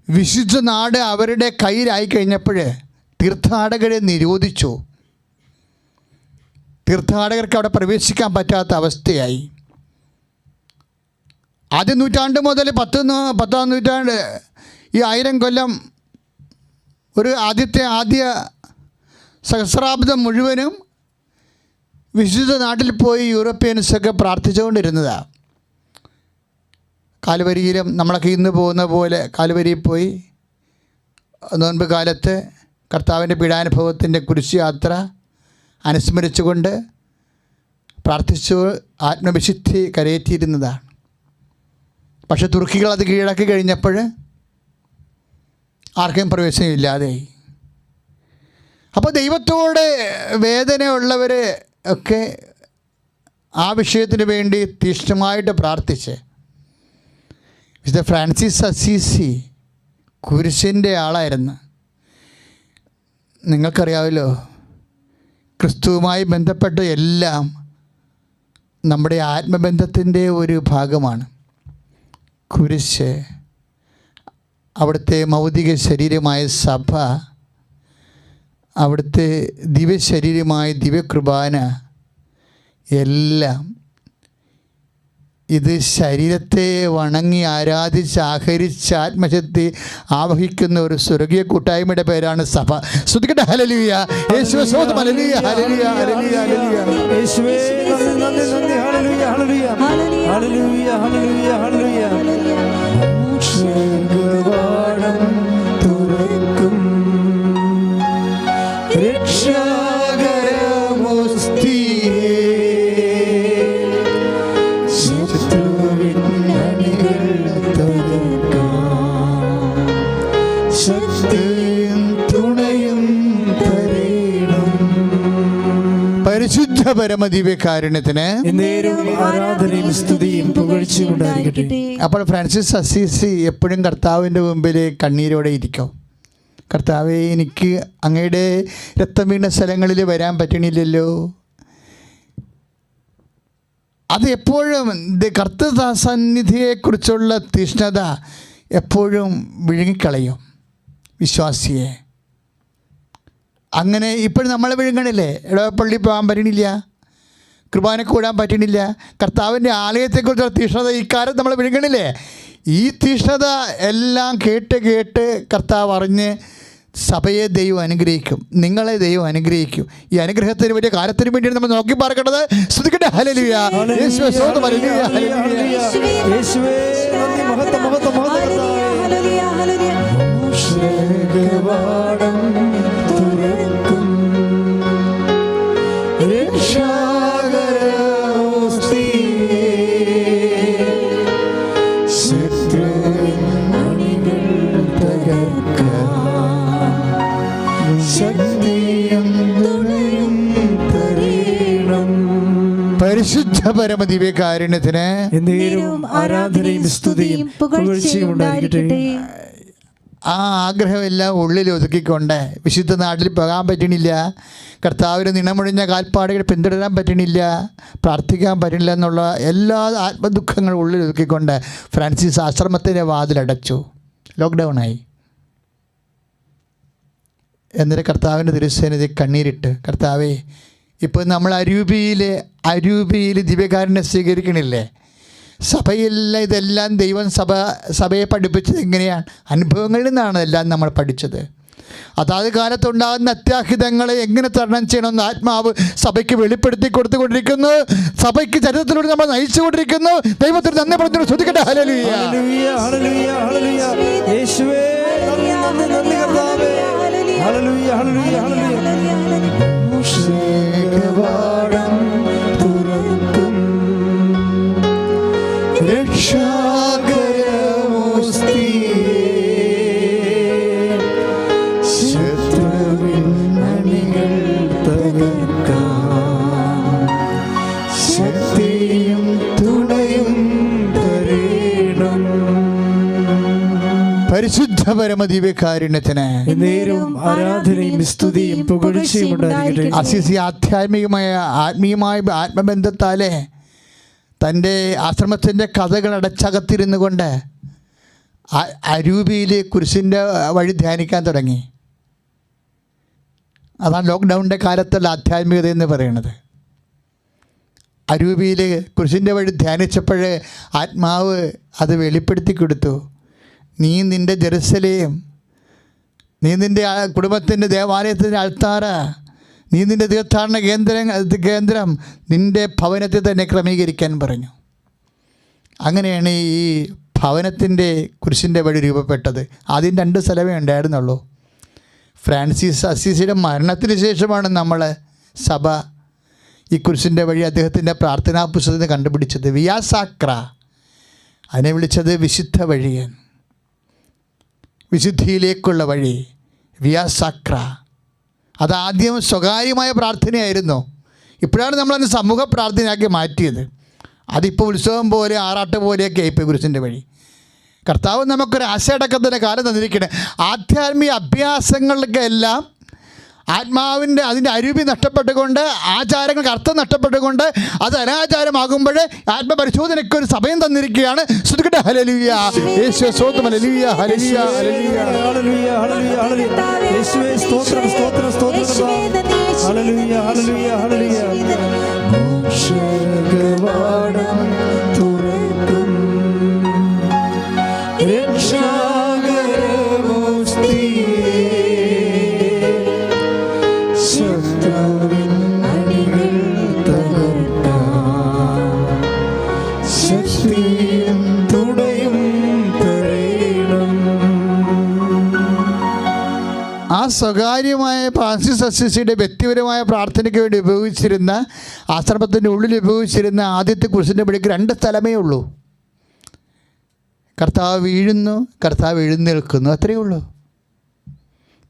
വിശുദ്ധ നാട് അവരുടെ കയ്യിലായി കഴിഞ്ഞപ്പോൾ തീർത്ഥാടകരെ നിരോധിച്ചു. തീർത്ഥാടകർക്ക് അവിടെ പ്രവേശിക്കാൻ പറ്റാത്ത അവസ്ഥയായി. ആദ്യ നൂറ്റാണ്ട് മുതൽ 10ാം നൂറ്റാണ്ട് ഈ 1000 കൊല്ലം ഒരു ആദ്യ സഹസ്രാബ്ദം മുഴുവനും വിശുദ്ധ നാട്ടിൽ പോയി യൂറോപ്യൻസൊക്കെ പ്രാർത്ഥിച്ചുകൊണ്ടിരുന്നതാണ്. കാൽവരിയിലും നമ്മളൊക്കെ ഇന്ന് പോകുന്ന പോലെ കാൽവരിയിൽ പോയി നോൻപ് കാലത്ത് കർത്താവിൻ്റെ പീഡാനുഭവത്തിൻ്റെ കുരിശ് യാത്ര അനുസ്മരിച്ചുകൊണ്ട് പ്രാർത്ഥിച്ചു ആത്മവിശുദ്ധി കരയേറ്റിയിരുന്നതാണ്. പക്ഷെ തുർക്കികൾ അത് കീഴടക്കി കഴിഞ്ഞപ്പോൾ ആർക്കും പ്രവേശനമില്ലാതെയായി. അപ്പോൾ ദൈവത്തോട് വേദനയുള്ളവർ ഒക്കെ ആ വിഷയത്തിന് വേണ്ടി തീക്ഷ്ണമായിട്ട് പ്രാർത്ഥിച്ച് വിശുദ്ധ ഫ്രാൻസിസ് അസീസി കുരിശിൻ്റെ ആളായിരുന്നു. നിങ്ങൾക്കറിയാമല്ലോ, ക്രിസ്തുവുമായി ബന്ധപ്പെട്ട എല്ലാം നമ്മുടെ ആത്മബന്ധത്തിൻ്റെ ഒരു ഭാഗമാണ്. കുരിശ്, അവിടുത്തെ ഭൗതിക ശരീരമായ സഭ, അവിടുത്തെ ദിവ്യശരീരമായ ദിവ്യകൃപാന എല്ലാം ഇത് ശരീരത്തെ വണങ്ങി ആരാധിച്ച് ആഹരിച്ച് ആത്മശക്തി ആവഹിക്കുന്ന ഒരു സ്വർഗീയ കൂട്ടായ്മയുടെ പേരാണ് സഭ. സ്തുതിക്കട്ടെ ഹല്ലേലൂയ. യേശുവേ സ്തോത്രം. ഹല്ലേലൂയ ഹല്ലേലൂയ ഹല്ലേലൂയ ഹല്ലേലൂയ. യേശുവേ നന്ദി നന്ദി നന്ദി. ഹല്ലേലൂയ ഹല്ലേലൂയ ഹല്ലേലൂയ ഹല്ലേലൂയ ഹല്ലേലൂയ. സ്വർഗ്ഗവാതിൽ തുറക്കും രക്ഷാകരമോസ്തിയേ, ശത്രുവിൻ അണികൾ തകർക്കാം, ശക്തിയും തുണയും തരേണം. പരിശുദ്ധ പരമദിവ്യകാരുണ്യത്തിന് എന്നേരും ആരാധനയും സ്തുതിയും പുകഴ്ചയും ഉണ്ടായിരിക്കട്ടെ. അപ്പോൾ ഫ്രാൻസിസ് അസീസി എപ്പോഴും കർത്താവിൻ്റെ മുമ്പിൽ കണ്ണീരോടെ ഇരിക്കും. കർത്താവേ, എനിക്ക് അങ്ങയുടെ രക്തം വീണ സ്ഥലങ്ങളിൽ വരാൻ പറ്റണില്ലല്ലോ. അത് എപ്പോഴും കർത്തൃസന്നിധിയെക്കുറിച്ചുള്ള തീഷ്ണത എപ്പോഴും വിഴുങ്ങിക്കളയും വിശ്വാസിയെ. അങ്ങനെ ഇപ്പോഴും നമ്മളെ വിഴുങ്ങണില്ലേ? ഇടവപ്പള്ളി പോകാൻ പറ്റണില്ല, കുർബാന കൂടാൻ പറ്റണില്ല, കർത്താവിൻ്റെ ആലയത്തെക്കുറിച്ചുള്ള തീഷ്ണത ഇക്കാലം നമ്മൾ വിഴുങ്ങണില്ലേ? ഈ തീഷ്ണത എല്ലാം കേട്ട് കർത്താവ് അറിഞ്ഞ് സഭയെ ദൈവം അനുഗ്രഹിക്കും, നിങ്ങളെ ദൈവം അനുഗ്രഹിക്കും. ഈ അനുഗ്രഹത്തിന് വേണ്ടിയ കാലത്തിന് വേണ്ടിയാണ് നമ്മൾ നോക്കി പാർക്കേണ്ടത്. സ്തുതിക്കട്ടെ ഹല്ലേലൂയ. യേശുവേ സ്തോത്രം. ഹല്ലേലൂയ ഹല്ലേലൂയ. യേശുവേ നന്ദി. മഹത്വം മഹത്വം മഹത്വം. സ്വർഗ്ഗവാതിൽ തുറക്കും രക്ഷാകരമോസ്തിയേ, ശത്രുവിൻ അണികൾ തകർക്കാം, ശക്തിയും തുണയും തരേണം. പരിശുദ്ധ പരമദിവ്യകാരുണ്യത്തിന് എന്നേരും ആരാധനയും സ്തുതിയും പുകഴ്ചയും ഉണ്ടായിരിക്കട്ടെ. ആ ആഗ്രഹമെല്ലാം ഉള്ളിൽ ഒതുക്കിക്കൊണ്ട് വിശുദ്ധ നാട്ടിൽ പോകാൻ പറ്റണില്ല, കർത്താവിന് നിണമൊഴിഞ്ഞ കാൽപ്പാടുകൾ പിന്തുടരാൻ പറ്റണില്ല, പ്രാർത്ഥിക്കാൻ പറ്റില്ല എന്നുള്ള എല്ലാ ആത്മദുഃഖങ്ങളും ഉള്ളിൽ ഒതുക്കിക്കൊണ്ട് ഫ്രാൻസിസ് ആശ്രമത്തിൻ്റെ വാതിലടച്ചു. ലോക്ക്ഡൗണായി. എന്നിട്ട് കർത്താവിൻ്റെ തിരുസന്നിധി കണ്ണീരിട്ട്, കർത്താവേ, ഇപ്പോൾ നമ്മൾ അരൂപിയിൽ ദിവ്യകാരുണ്യം സ്വീകരിക്കണില്ലേ? സഭയില്ല, ഇതെല്ലാം ദൈവം സഭയെ പഠിപ്പിച്ചത് എങ്ങനെയാണ്? അനുഭവങ്ങളിൽ നിന്നാണ് എല്ലാം നമ്മൾ പഠിച്ചത്. അതാത് കാലത്തുണ്ടാകുന്ന അത്യാഹിതങ്ങളെ എങ്ങനെ തരണം ചെയ്യണമെന്ന് ആത്മാവ് സഭയ്ക്ക് വെളിപ്പെടുത്തി കൊടുത്തുകൊണ്ടിരിക്കുന്നു. സഭയ്ക്ക് ചരിത്രത്തിലൂടെ നമ്മൾ നയിച്ചുകൊണ്ടിരിക്കുന്നു. ദൈവത്തിന് നന്ദി പറഞ്ഞു. ശ്രദ്ധിക്കട്ടെ. ഹല്ലേലൂയ ഹല്ലേലൂയ ഹല്ലേലൂയ. യേശുവേ നന്ദി നന്ദി നന്ദി കർത്താവേ. ഹല്ലേലൂയ ഹല്ലേലൂയ ഹല്ലേലൂയ. സ്വർഗ്ഗവാതിൽ തുറക്കും രക്ഷാകരമോസ്തിയേ, ശത്രുവിൻ അണികൾ തകർക്കാം, ശക്തിയും തുണയും തരേണം. പരിശുദ്ധ പരമദിവ്യകാരുണ്യത്തിന് എന്നേരും ആരാധനയും സ്തുതിയും പുകഴ്ചയും ഉണ്ടായിരിക്കട്ടെ. അസീസി ആധ്യാത്മികമായ ആത്മബന്ധത്താലെ തൻ്റെ ആശ്രമത്തിൻ്റെ കഥകൾ അടച്ചകത്തിരുന്നു കൊണ്ട് അരൂപിയിൽ കുരിശിൻ്റെ വഴി ധ്യാനിക്കാൻ തുടങ്ങി. അതാണ് ലോക്ക്ഡൗണിൻ്റെ കാലത്തുള്ള ആധ്യാത്മികത എന്ന് പറയുന്നത്. അരൂപിയിൽ കുരിശിൻ്റെ വഴി ധ്യാനിച്ചപ്പോൾ ആത്മാവ് അത് വെളിപ്പെടുത്തി കൊടുത്തു. നീ നിൻ്റെ ജെറുസലേം, നീ നിൻ്റെ കുടുംബത്തിൻ്റെ ദേവാലയത്തിൻ്റെ അൾത്താര, നീ നിൻ്റെ തീർത്ഥാടന കേന്ദ്രം നിൻ്റെ ഭവനത്തെ തന്നെ ക്രമീകരിക്കാൻ പറഞ്ഞു. അങ്ങനെയാണ് ഈ ഭവനത്തിൻ്റെ കുരിശിൻ്റെ വഴി രൂപപ്പെട്ടത്. ആദ്യം 2 സ്ഥലമേ ഉണ്ടായിരുന്നുള്ളൂ. ഫ്രാൻസിസ് അസീസിയുടെ മരണത്തിന് ശേഷമാണ് നമ്മൾ സഭ ഈ കുരിശിൻ്റെ വഴി അദ്ദേഹത്തിൻ്റെ പ്രാർത്ഥനാ പുസ്തകത്തിൽ കണ്ടുപിടിച്ചത്. വിയാ സാക്ര, അതിനെ വിളിച്ചത് വിശുദ്ധ വഴി, വിശുദ്ധിയിലേക്കുള്ള വഴി, വിയാ സാക്ര. അതാദ്യം സ്വകാര്യമായ പ്രാർത്ഥനയായിരുന്നു. ഇപ്പോഴാണ് നമ്മളതിന് സമൂഹ പ്രാർത്ഥനയാക്കി മാറ്റിയത്. അതിപ്പോൾ ഉത്സവം പോലെ ആറാട്ട് പോലെയൊക്കെ ആയിപ്പോൾ കുരിശിൻ്റെ വഴി. കർത്താവ് നമുക്കൊരു ആശയടക്കത്തിൻ്റെ കാലം തന്നിരിക്കണേ. ആധ്യാത്മിക അഭ്യാസങ്ങൾക്ക് എല്ലാം ആത്മാവിൻ്റെ അതിൻ്റെ അരൂപി നഷ്ടപ്പെട്ടുകൊണ്ട്, ആചാരങ്ങൾക്ക് അർത്ഥം നഷ്ടപ്പെട്ടുകൊണ്ട് അത് അനാചാരമാകുമ്പോൾ ആത്മപരിശോധനയ്ക്ക് ഒരു സമയം തന്നിരിക്കുകയാണ്. ശ്രുതികട്ടെ. ഹല്ലേലൂയ. യേശുവേ സ്തോത്രം. ഹല്ലേലൂയ ഹല്ലേലൂയ ഹല്ലേലൂയ ഹല്ലേലൂയ ഹല്ലേലൂയ ഹല്ലേലൂയ. യേശുവേ സ്തോത്രം സ്തോത്രം സ്തോത്രം. ഹല്ലേലൂയ ഹല്ലേലൂയ ഹല്ലേലൂയ. സ്വർഗ്ഗവാതിൽ തുറക്കും മുസ്തിയും തുണയും തരേണം. ആ സ്വകാര്യമായ ഫ്രാൻസിസ് അസിസിയുടെ വ്യക്തിപരമായ പ്രാർത്ഥനയ്ക്ക് വേണ്ടി ഉപയോഗിച്ചിരുന്ന ആശ്രമത്തിൻ്റെ ഉള്ളിൽ ഉപയോഗിച്ചിരുന്ന ആദ്യത്തെ കുരിശിൻ്റെ പിടിക്ക് 2 സ്ഥലമേ ഉള്ളൂ. കർത്താവ് വീഴുന്നു, കർത്താവ് എഴുന്നേൽക്കുന്നു, അത്രയേ ഉള്ളൂ.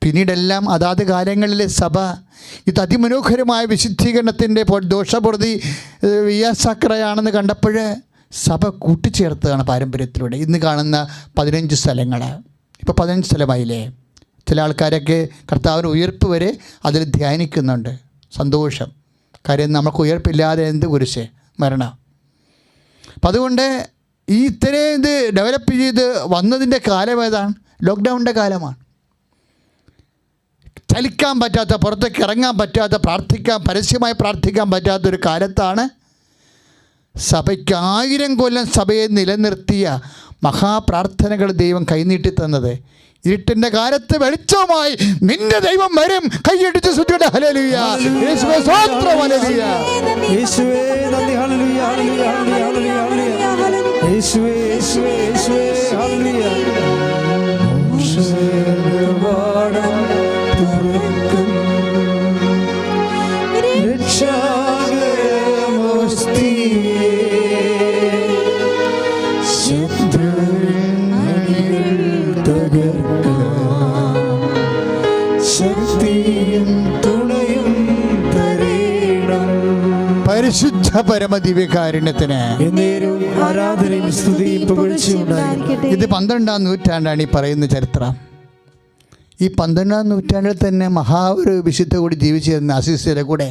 പിന്നീടെല്ലാം അതാത് കാലങ്ങളിലെ സഭ ഇത് അതിമനോഹരമായ വിശുദ്ധീകരണത്തിൻ്റെ ദോഷപ്രതി വിയാസാക്രയാണെന്ന് കണ്ടപ്പോൾ സഭ കൂട്ടിച്ചേർത്തതാണ് പാരമ്പര്യത്തിലൂടെ. ഇന്ന് കാണുന്ന 15 സ്ഥലങ്ങൾ ഇപ്പോൾ 15 സ്ഥലമായില്ലേ. ചില ആൾക്കാരൊക്കെ കർത്താവിന് ഉയർപ്പ് വരെ അതിൽ ധ്യാനിക്കുന്നുണ്ട്. സന്തോഷം. കാര്യം നമുക്ക് ഉയർപ്പില്ലാതെ എന്ത് കുരിശ്, മരണം. അപ്പം അതുകൊണ്ട് ഈ ഇത്രയും ഇത് ഡെവലപ്പ് ചെയ്ത് വന്നതിൻ്റെ കാലം ഏതാണ്? ലോക്ക്ഡൗണിൻ്റെ കാലമാണ്. ചലിക്കാൻ പറ്റാത്ത, പുറത്തേക്ക് ഇറങ്ങാൻ പറ്റാത്ത, പരസ്യമായി പ്രാർത്ഥിക്കാൻ പറ്റാത്തൊരു കാലത്താണ് സഭയ്ക്ക് 1000 കൊല്ലം സഭയെ നിലനിർത്തിയ മഹാപ്രാർത്ഥനകൾ ദൈവം കൈനീട്ടി തന്നത്. ഇരുട്ടിൻ്റെ കാലത്ത് വെളിച്ചവുമായി നിന്റെ ദൈവം വരും. കൈയടിച്ച് സ്തുതിക്കട്ടെ. ഹല്ലേലൂയ. യേശുവേ സ്തോത്രം. ഹല്ലേലൂയ. യേശുവേ നന്ദി. ഹല്ലേലൂയ, ഹല്ലേലൂയ, ഹല്ലേലൂയ, ഹല്ലേലൂയ. യേശുവേ, യേശുവേ, യേശുവേ, ഹല്ലേലൂയ. മോക്ഷദ്വാരം തുറക്കും രക്ഷാകരമുസ്തിയേ, ശത്രുവിൻ തകർക്കാം, ശക്തിയും തുണയും തരേണം. പരിശുദ്ധ പരമദിവ്യകാരുണ്യത്തിന് എന്നേരും ആരാധനയും സ്തുതിയും പുകഴ്ചയും ഉണ്ടായിരിക്കട്ടെ. ഇത് 12-ാം നൂറ്റാണ്ടാണ് ഈ പറയുന്ന ചരിത്രം. ഈ 12-ാം നൂറ്റാണ്ടിൽ തന്നെ ഒരു വിശുദ്ധ കൂടി ജീവിച്ചിരുന്ന അസിസിയുടെ കൂടെ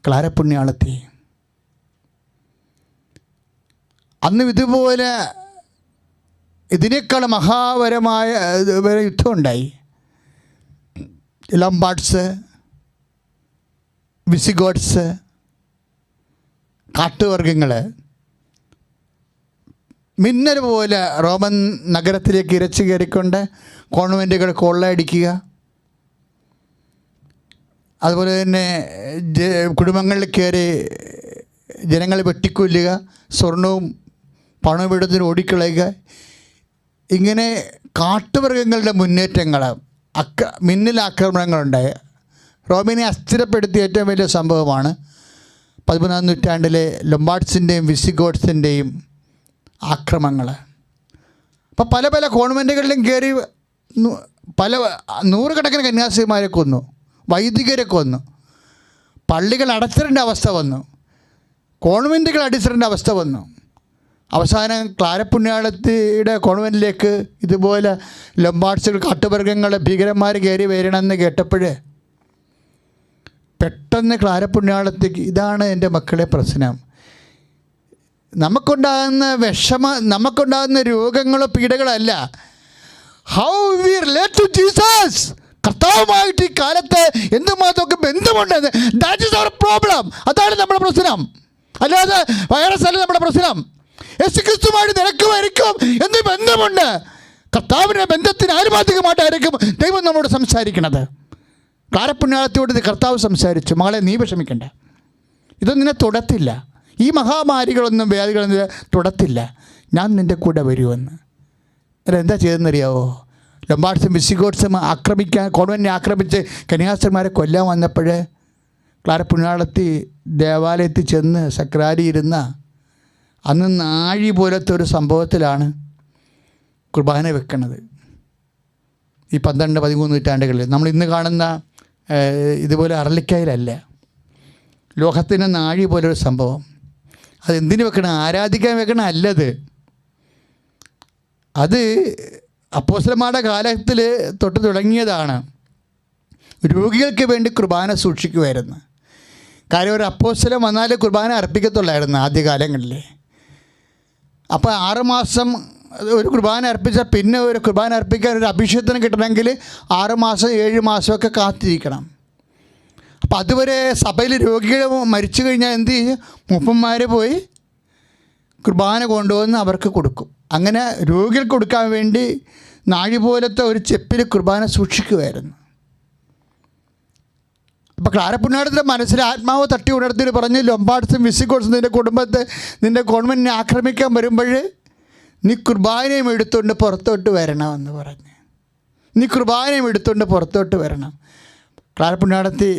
ക്ലാരപ്പുണ്യാളത്തി. അന്ന് ഇതുപോലെ ഇതിനേക്കാൾ മഹാപരമായ യുദ്ധമുണ്ടായി. ലംബാർഡ്സ്, വിസിഗോട്ട്സ്, കാട്ടുവർഗങ്ങൾ മിന്നൽ പോലെ റോമൻ നഗരത്തിലേക്ക് ഇരച്ചു കയറിക്കൊണ്ട് കോൺവെൻറ്റുകൾ കൊള്ളയടിക്കുക, അതുപോലെ തന്നെ കുടുംബങ്ങളിൽ കയറി ജനങ്ങളെ വെട്ടിക്കൊല്ലുക, സ്വർണവും പണവും എടുത്തിന് ഓടിക്കളയുക. ഇങ്ങനെ കാട്ടുമൃഗങ്ങളുടെ മുന്നേറ്റങ്ങൾ, മിന്നലാക്രമണങ്ങളുണ്ടായി. റോമിനെ അസ്ഥിരപ്പെടുത്തിയ ഏറ്റവും വലിയ സംഭവമാണ് 13-ാം നൂറ്റാണ്ടിലെ ലൊംബാർഡ്സിൻ്റെയും വിസിഗോട്ട്സിൻ്റെയും ആക്രമണങ്ങൾ. അപ്പോൾ പല പല കോൺവെൻറ്റുകളിലും കയറി പല 100 കണക്കിന് കന്യാസ്ത്രീമാരെ കൊന്നു, വൈദികരെ കൊന്നു, പള്ളികൾ അടച്ചിടേണ്ട അവസ്ഥ വന്നു, കോൺവെൻറ്റുകൾ അടിച്ചിടേണ്ട അവസ്ഥ വന്നു. അവസാനം ക്ലാരപ്പുണ്യാളത്തിയുടെ കോൺവെൻറ്റിലേക്ക് ഇതുപോലെ ലൊംബാർഡ്സുകൾ, കാട്ടുവർഗങ്ങൾ, ഭീകരന്മാർ കയറി വരണമെന്ന് കേട്ടപ്പോൾ പെട്ടെന്ന് ക്ലാരപ്പുണ്യാളത്തേക്ക്, ഇതാണ് എൻ്റെ മക്കളെ പ്രശ്നം, നമുക്കുണ്ടാകുന്ന രോഗങ്ങളോ പീഡകളോ അല്ല, how we relate to Jesus. കർത്താവുമായിട്ട് ഈ കാലത്ത് എന്തുമാത്രമൊക്കെ ബന്ധമുണ്ട്. That is our problem. അതാണ് നമ്മുടെ പ്രശ്നം. അല്ലാതെ വൈറസ് അല്ല നമ്മുടെ പ്രശ്നം. യേശുക്രിസ്തുമായിട്ട് നിനക്കുമായിരിക്കും എന്ത് ബന്ധമുണ്ട്? കർത്താവിൻ്റെ ബന്ധത്തിന് ആനുപാതികമായിട്ടായിരിക്കും ദൈവം നമ്മോട് സംസാരിക്കണത്. ക്ലാരപ്പുണ്യാളത്തോട് കർത്താവ് സംസാരിച്ചു, മകളെ നീ വിഷമിക്കണ്ട, ഇതൊന്നും നിന്നെ തൊടത്തില്ല, ഈ മഹാമാരികളൊന്നും വ്യാധികളൊന്നും തൊടത്തില്ല, ഞാൻ നിൻ്റെ കൂടെ വരുമെന്ന്. എന്താ ചെയ്തെന്നറിയാവോ? ലൊംബാർഡ്സും വിസിഗോട്ട്സും കോൺവെൻറ്റിനെ ആക്രമിച്ച് കന്യാസ്ത്രീമാരെ കൊല്ലാൻ വന്നപ്പോൾ ക്ലാരപ്പുണ്യാളത്തി ദേവാലയത്തിൽ ചെന്ന് സക്രാരി ഇരുന്ന അന്ന് നാഴി പോലത്തെ ഒരു സംഭവത്തിലാണ് കുർബാന വെക്കണത്. ഈ 12-13 നൂറ്റാണ്ടുകളിൽ നമ്മൾ ഇന്ന് കാണുന്ന ഇതുപോലെ അറളിക്കായിലല്ല, ലോഹത്തിന് നാഴി പോലൊരു സംഭവം. അതെന്തിനു വെക്കണം? ആരാധിക്കാൻ വെക്കണം അല്ലത്. അത് അപ്പോസ്തലന്മാരുടെ കാലത്തിൽ തൊട്ട് തുടങ്ങിയതാണ്. രോഗികൾക്ക് വേണ്ടി കുർബാന സൂക്ഷിക്കുമായിരുന്നു. കാര്യം ഒരു അപ്പോസ്തലൻ വന്നാലേ കുർബാന അർപ്പിക്കത്തുള്ളായിരുന്നു ആദ്യകാലങ്ങളിൽ. അപ്പോൾ 6 മാസം ഒരു കുർബാന അർപ്പിച്ചാൽ പിന്നെ ഒരു കുർബാന അർപ്പിക്കാൻ ഒരു അഭിഷേകത്തിന് കിട്ടണമെങ്കിൽ 6 മാസം 7 മാസമൊക്കെ കാത്തിരിക്കണം. അപ്പം അതുവരെ സഭയിൽ രോഗികൾ മരിച്ചു കഴിഞ്ഞാൽ എന്ത് ചെയ്യും? മൂപ്പന്മാർ പോയി കുർബാന കൊണ്ടുവന്ന് അവർക്ക് കൊടുക്കും. അങ്ങനെ രോഗികൾക്ക് കൊടുക്കാൻ വേണ്ടി നാഴി പോലത്തെ ഒരു ചെപ്പിൽ കുർബാന സൂക്ഷിക്കുമായിരുന്നു. അപ്പോൾ ക്ലാരപ്പുണ്യാടത്തിൻ്റെ മനസ്സിൽ ആത്മാവ് തട്ടി ഉണർത്തിയിട്ട് പറഞ്ഞ് ലൊമ്പാർഡ്സും വിസിഗോട്സും നിൻ്റെ കുടുംബത്തെ നിൻ്റെ ഗവൺമെൻറ്റിനെ ആക്രമിക്കാൻ വരുമ്പോൾ നീ കുർബാനയും എടുത്തുകൊണ്ട് പുറത്തോട്ട് വരണമെന്ന് പറഞ്ഞ്. നീ കുർബാനയും എടുത്തുകൊണ്ട് പുറത്തോട്ട് വരണം. ക്ലാരപ്പുണ്യാടത്തി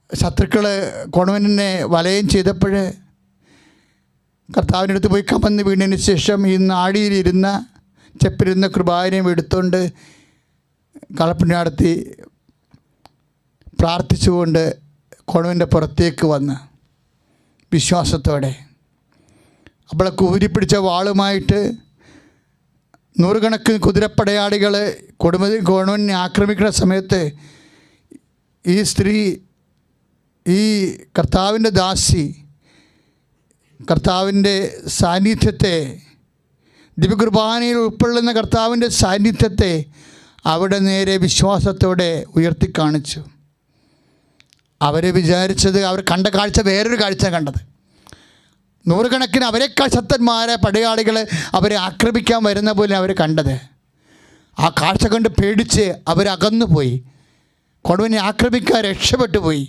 ശത്രുക്കൾ കോൺവെൻറ്റിനെ വലയം ചെയ്തപ്പോൾ കർത്താവിൻ്റെ അടുത്ത് പോയി കമന്ന് വീണതിന് ശേഷം ഈ നാടിയിലിരുന്ന ചെപ്പിരുന്ന കുർബാനയും എടുത്തുകൊണ്ട് കളപ്പുണ്യാടത്തി പ്രാർത്ഥിച്ചുകൊണ്ട് കോൺവെൻറ്റിൻ്റെ പുറത്തേക്ക് വന്ന് വിശ്വാസത്തോടെ അവളെ കൂരിപ്പിടിച്ച വാളുമായിട്ട് നൂറുകണക്കിന് കുതിരപ്പടയാളികൾ കോൺവെൻറ്റിനെ ആക്രമിക്കുന്ന സമയത്ത് ഈ സ്ത്രീ, ഈ കർത്താവിൻ്റെ ദാസി കർത്താവിൻ്റെ സാന്നിധ്യത്തെ, ദിവ്യകുർബാനയിൽ ഉൾക്കൊള്ളുന്ന കർത്താവിൻ്റെ സാന്നിധ്യത്തെ അവിടെ നേരെ വിശ്വാസത്തോടെ ഉയർത്തിക്കാണിച്ചു. അവർ വിചാരിച്ചത്, അവർ കണ്ട കാഴ്ച വേറൊരു കാഴ്ച കണ്ടത്. നൂറുകണക്കിന് അവരെക്കാൾ ശക്തന്മാരെ പടയാളികൾ അവരെ ആക്രമിക്കാൻ വരുന്ന പോലെ അവർ കണ്ടത്. ആ കാഴ്ച കണ്ട് പേടിച്ച് അവരകന്നു പോയി. കൊടുവനെ ആക്രമിക്കാൻ രക്ഷപ്പെട്ടു പോയി.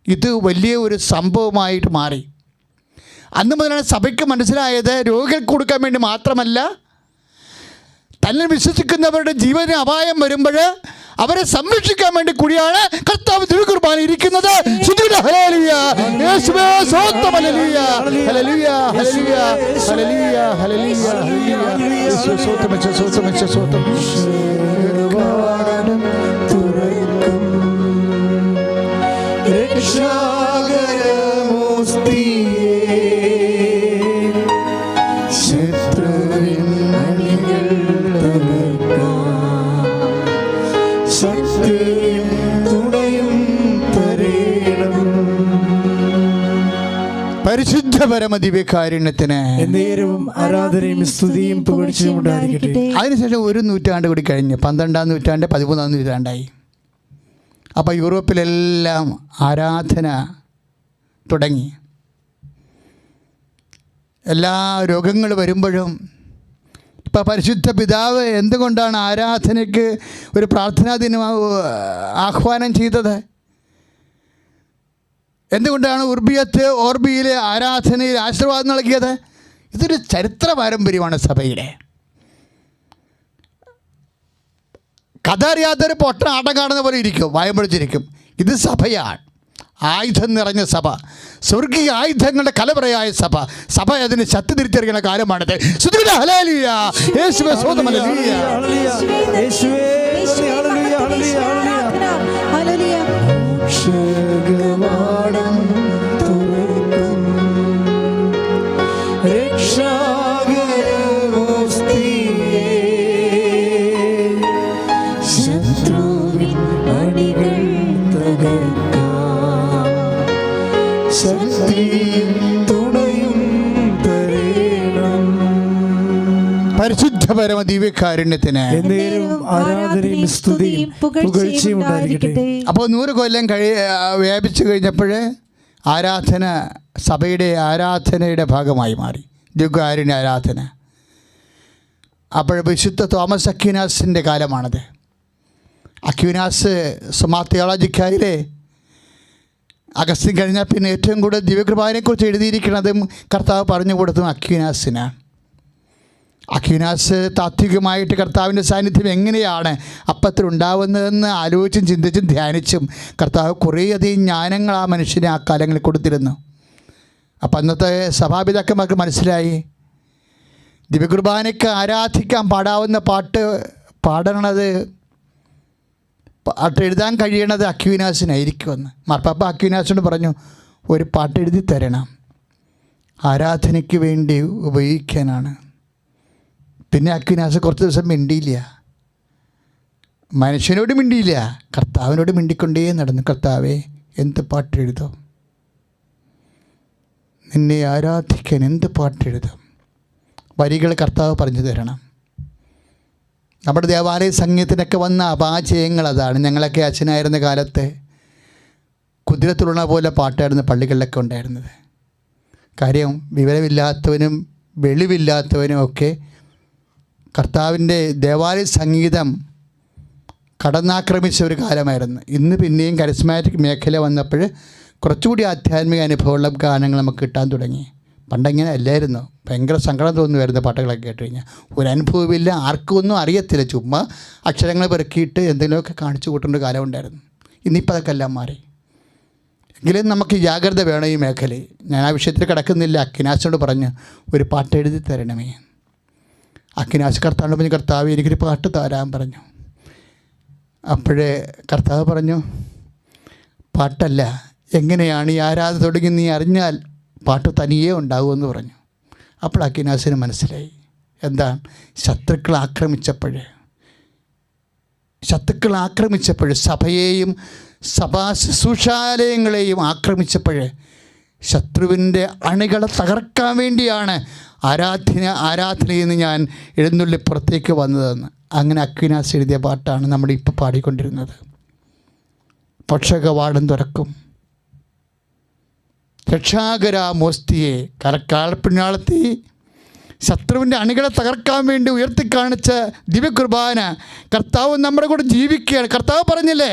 ഇത് വലിയ ഒരു സംഭവമായിട്ട് മാറി. അന്ന് മുതലാണ് സഭയ്ക്ക് മനസ്സിലായത്, രോഗികൾക്ക് കൊടുക്കാൻ വേണ്ടി മാത്രമല്ല, തന്നെ വിശ്വസിക്കുന്നവരുടെ ജീവന് അപായം വരുമ്പോൾ അവരെ സംരക്ഷിക്കാൻ വേണ്ടി കൂടിയാണ് കർത്താവ് തിരുകുർബാന ഇരിക്കുന്നത്. പരിശുദ്ധ പരമദിവ്യകാരുണ്യത്തിന് എന്നേരവും ആരാധനയും സ്തുതിയും പുകഴ്ചയും ഉണ്ടായിരിക്കട്ടെ. അതിനുശേഷം ഒരു നൂറ്റാണ്ട് കൂടി കഴിഞ്ഞ് 12-ാം നൂറ്റാണ്ട് 13-ാം നൂറ്റാണ്ടായി. അപ്പോൾ യൂറോപ്പിലെല്ലാം ആരാധന തുടങ്ങി. എല്ലാ രോഗങ്ങൾ വരുമ്പോഴും ഇപ്പോൾ പരിശുദ്ധ പിതാവ് എന്തുകൊണ്ടാണ് ആരാധനയ്ക്ക് ഒരു പ്രാർത്ഥനാ ദിനം ആഹ്വാനം ചെയ്തത്? എന്തുകൊണ്ടാണ് ഉർബിയത്ത് ഓർബിയിലെ ആരാധനയിൽ ആശീർവാദം നൽകിയത്? ഇതൊരു ചരിത്ര പാരമ്പര്യമാണ് സഭയുടെ. കഥ അറിയാത്തൊരു പൊട്ട ആട്ടം കാണുന്ന പോലെ ഇരിക്കും, വായം പൊളിച്ചിരിക്കും. ഇത് സഭയാണ്, ആയുധം നിറഞ്ഞ സഭ, സ്വർഗീയ ആയുധങ്ങളുടെ കലവറയായ സഭ. സഭ അതിന് ശക്തി തിരിച്ചറിയുന്ന കാലമാണിത്. പരിശുദ്ധ പരമ ദിവ്യകാരുണ്യത്തിന് ആരാധനയും സ്തുതിയും പുകഴ്ചയും ഉണ്ടായിരിക്കട്ടെ. അപ്പോൾ 100 കൊല്ലം വ്യാപിച്ചു കഴിഞ്ഞപ്പോൾ ആരാധന സഭയുടെ ആരാധനയുടെ ഭാഗമായി മാറി, ദിവ്യകാരുണ്യ ആരാധന. അപ്പോൾ വിശുദ്ധ തോമസ് അക്വീനാസിൻ്റെ കാലമാണത്. അക്വീനാസ് സുമാ തിയോളജിക്കായിലെ അഗസ്റ്റിൻ കഴിഞ്ഞാൽ പിന്നെ ഏറ്റവും കൂടുതൽ ദിവ്യകൃപാനെക്കുറിച്ച് എഴുതിയിരിക്കുന്നതും കർത്താവ് പറഞ്ഞു കൊടുത്തതും അക്വീനാസിനാണ്. അക്വീനാസ് താത്വികമായിട്ട് കർത്താവിൻ്റെ സാന്നിധ്യം എങ്ങനെയാണ് അപ്പത്തിലുണ്ടാവുന്നതെന്ന് ആലോചിച്ചും ചിന്തിച്ചും ധ്യാനിച്ചും കർത്താവ് കുറേയധികം ജ്ഞാനങ്ങൾ ആ മനുഷ്യനെ ആ കാലങ്ങളിൽ കൊടുത്തിരുന്നു. അപ്പം അന്നത്തെ സഭാപിതാക്കന്മാർക്ക് മനസ്സിലായി, ദിവ്യകുർബാനയ്ക്ക് ആരാധിക്കാൻ പാടാവുന്ന പാടണത് പാട്ട് എഴുതാൻ കഴിയണത് അക്വീനാസിനായിരിക്കുമെന്ന്. മാർപ്പാപ്പ അക്വീനാസിനോട് പറഞ്ഞു, ഒരു പാട്ട് എഴുതി തരണം, ആരാധനയ്ക്ക് വേണ്ടി ഉപയോഗിക്കാനാണ്. പിന്നെ അക്വീനാസ് കുറച്ച് ദിവസം മിണ്ടിയില്ല, മനുഷ്യനോട് മിണ്ടിയില്ല, കർത്താവിനോട് മിണ്ടിക്കൊണ്ടേ നടന്നു. കർത്താവേ, എന്ത് പാട്ടെഴുതും, നിന്നെ ആരാധിക്കാൻ എന്ത് പാട്ടെഴുതും, വരികൾ കർത്താവ് പറഞ്ഞു തരണം. നമ്മുടെ ദേവാലയ സംഗീതത്തിനൊക്കെ വന്ന അപാചയങ്ങൾ അതാണ്. ഞങ്ങളൊക്കെ അച്ഛനായിരുന്ന കാലത്ത് കുതിരത്തുള്ള പോലെ പാട്ടായിരുന്നു പള്ളികളിലൊക്കെ ഉണ്ടായിരുന്നത്. കാര്യം വിവരമില്ലാത്തവനും വെളിവില്ലാത്തവനും ഒക്കെ കർത്താവിൻ്റെ ദേവാലയ സംഗീതം കടന്നാക്രമിച്ച ഒരു കാലമായിരുന്നു. ഇന്ന് പിന്നെയും കരിസ്മാറ്റിക് മേഖല വന്നപ്പോൾ കുറച്ചുകൂടി ആധ്യാത്മിക അനുഭവമുള്ള ഗാനങ്ങൾ നമുക്ക് കിട്ടാൻ തുടങ്ങി. പണ്ടങ്ങനെ അല്ലായിരുന്നു. ഭയങ്കര സങ്കടം തോന്നുമായിരുന്നു പാട്ടുകളൊക്കെ കേട്ട് കഴിഞ്ഞാൽ. ഒരു അനുഭവമില്ല, ആർക്കും ഒന്നും അറിയത്തില്ല, ചുമ്മാ അക്ഷരങ്ങൾ പെറുക്കിയിട്ട് എന്തെങ്കിലുമൊക്കെ കാണിച്ചു കൂട്ടേണ്ട കാലം ഉണ്ടായിരുന്നു. ഇന്നിപ്പോൾ അതൊക്കെ എല്ലാം മാറി. എങ്കിലും നമുക്ക് ജാഗ്രത വേണം ഈ മേഖലയിൽ. ഞാൻ ആ വിഷയത്തിൽ കിടക്കുന്നില്ല. അക്കിനാസിനോട് പറഞ്ഞു ഒരു പാട്ട് എഴുതി തരണമേ. അക്കിനാസ് കർത്താവിനോട് പറഞ്ഞു, കർത്താവ് എനിക്കൊരു പാട്ട് തരാൻ പറഞ്ഞു. അപ്പോഴേ കർത്താവ് പറഞ്ഞു, പാട്ടല്ല, എങ്ങനെയാണ് ഈ ആരാധന തുടങ്ങി നീ അറിഞ്ഞാൽ പാട്ട് തനിയേ ഉണ്ടാകുമെന്ന് പറഞ്ഞു. അപ്പോൾ അക്കിനാസിന് മനസ്സിലായി എന്താണ് ശത്രുക്കൾ ആക്രമിച്ചപ്പോൾ സഭയെയും സഭാ ശുശ്രൂഷാലയങ്ങളെയും ആക്രമിച്ചപ്പോൾ ശത്രുവിൻ്റെ അണികളെ തകർക്കാൻ വേണ്ടിയാണ് ആരാധനയിൽ നിന്ന് ഞാൻ എഴുന്നള്ളി പുറത്തേക്ക് വന്നതെന്ന്. അങ്ങനെ അക്വിനാസ് എഴുതിയ പാട്ടാണ് നമ്മളിപ്പോൾ പാടിക്കൊണ്ടിരുന്നത്. പക്ഷകവാടം തുറക്കും രക്ഷാകരാമോസ്തിയെ കരക്കാൽപ്പിഞ്ഞാളത്തി. ശത്രുവിൻ്റെ അണികളെ തകർക്കാൻ വേണ്ടി ഉയർത്തിക്കാണിച്ച ദിവ്യകുർബാന കർത്താവ് നമ്മുടെ കൂടെ ജീവിക്കുകയാണ്. കർത്താവ് പറഞ്ഞില്ലേ,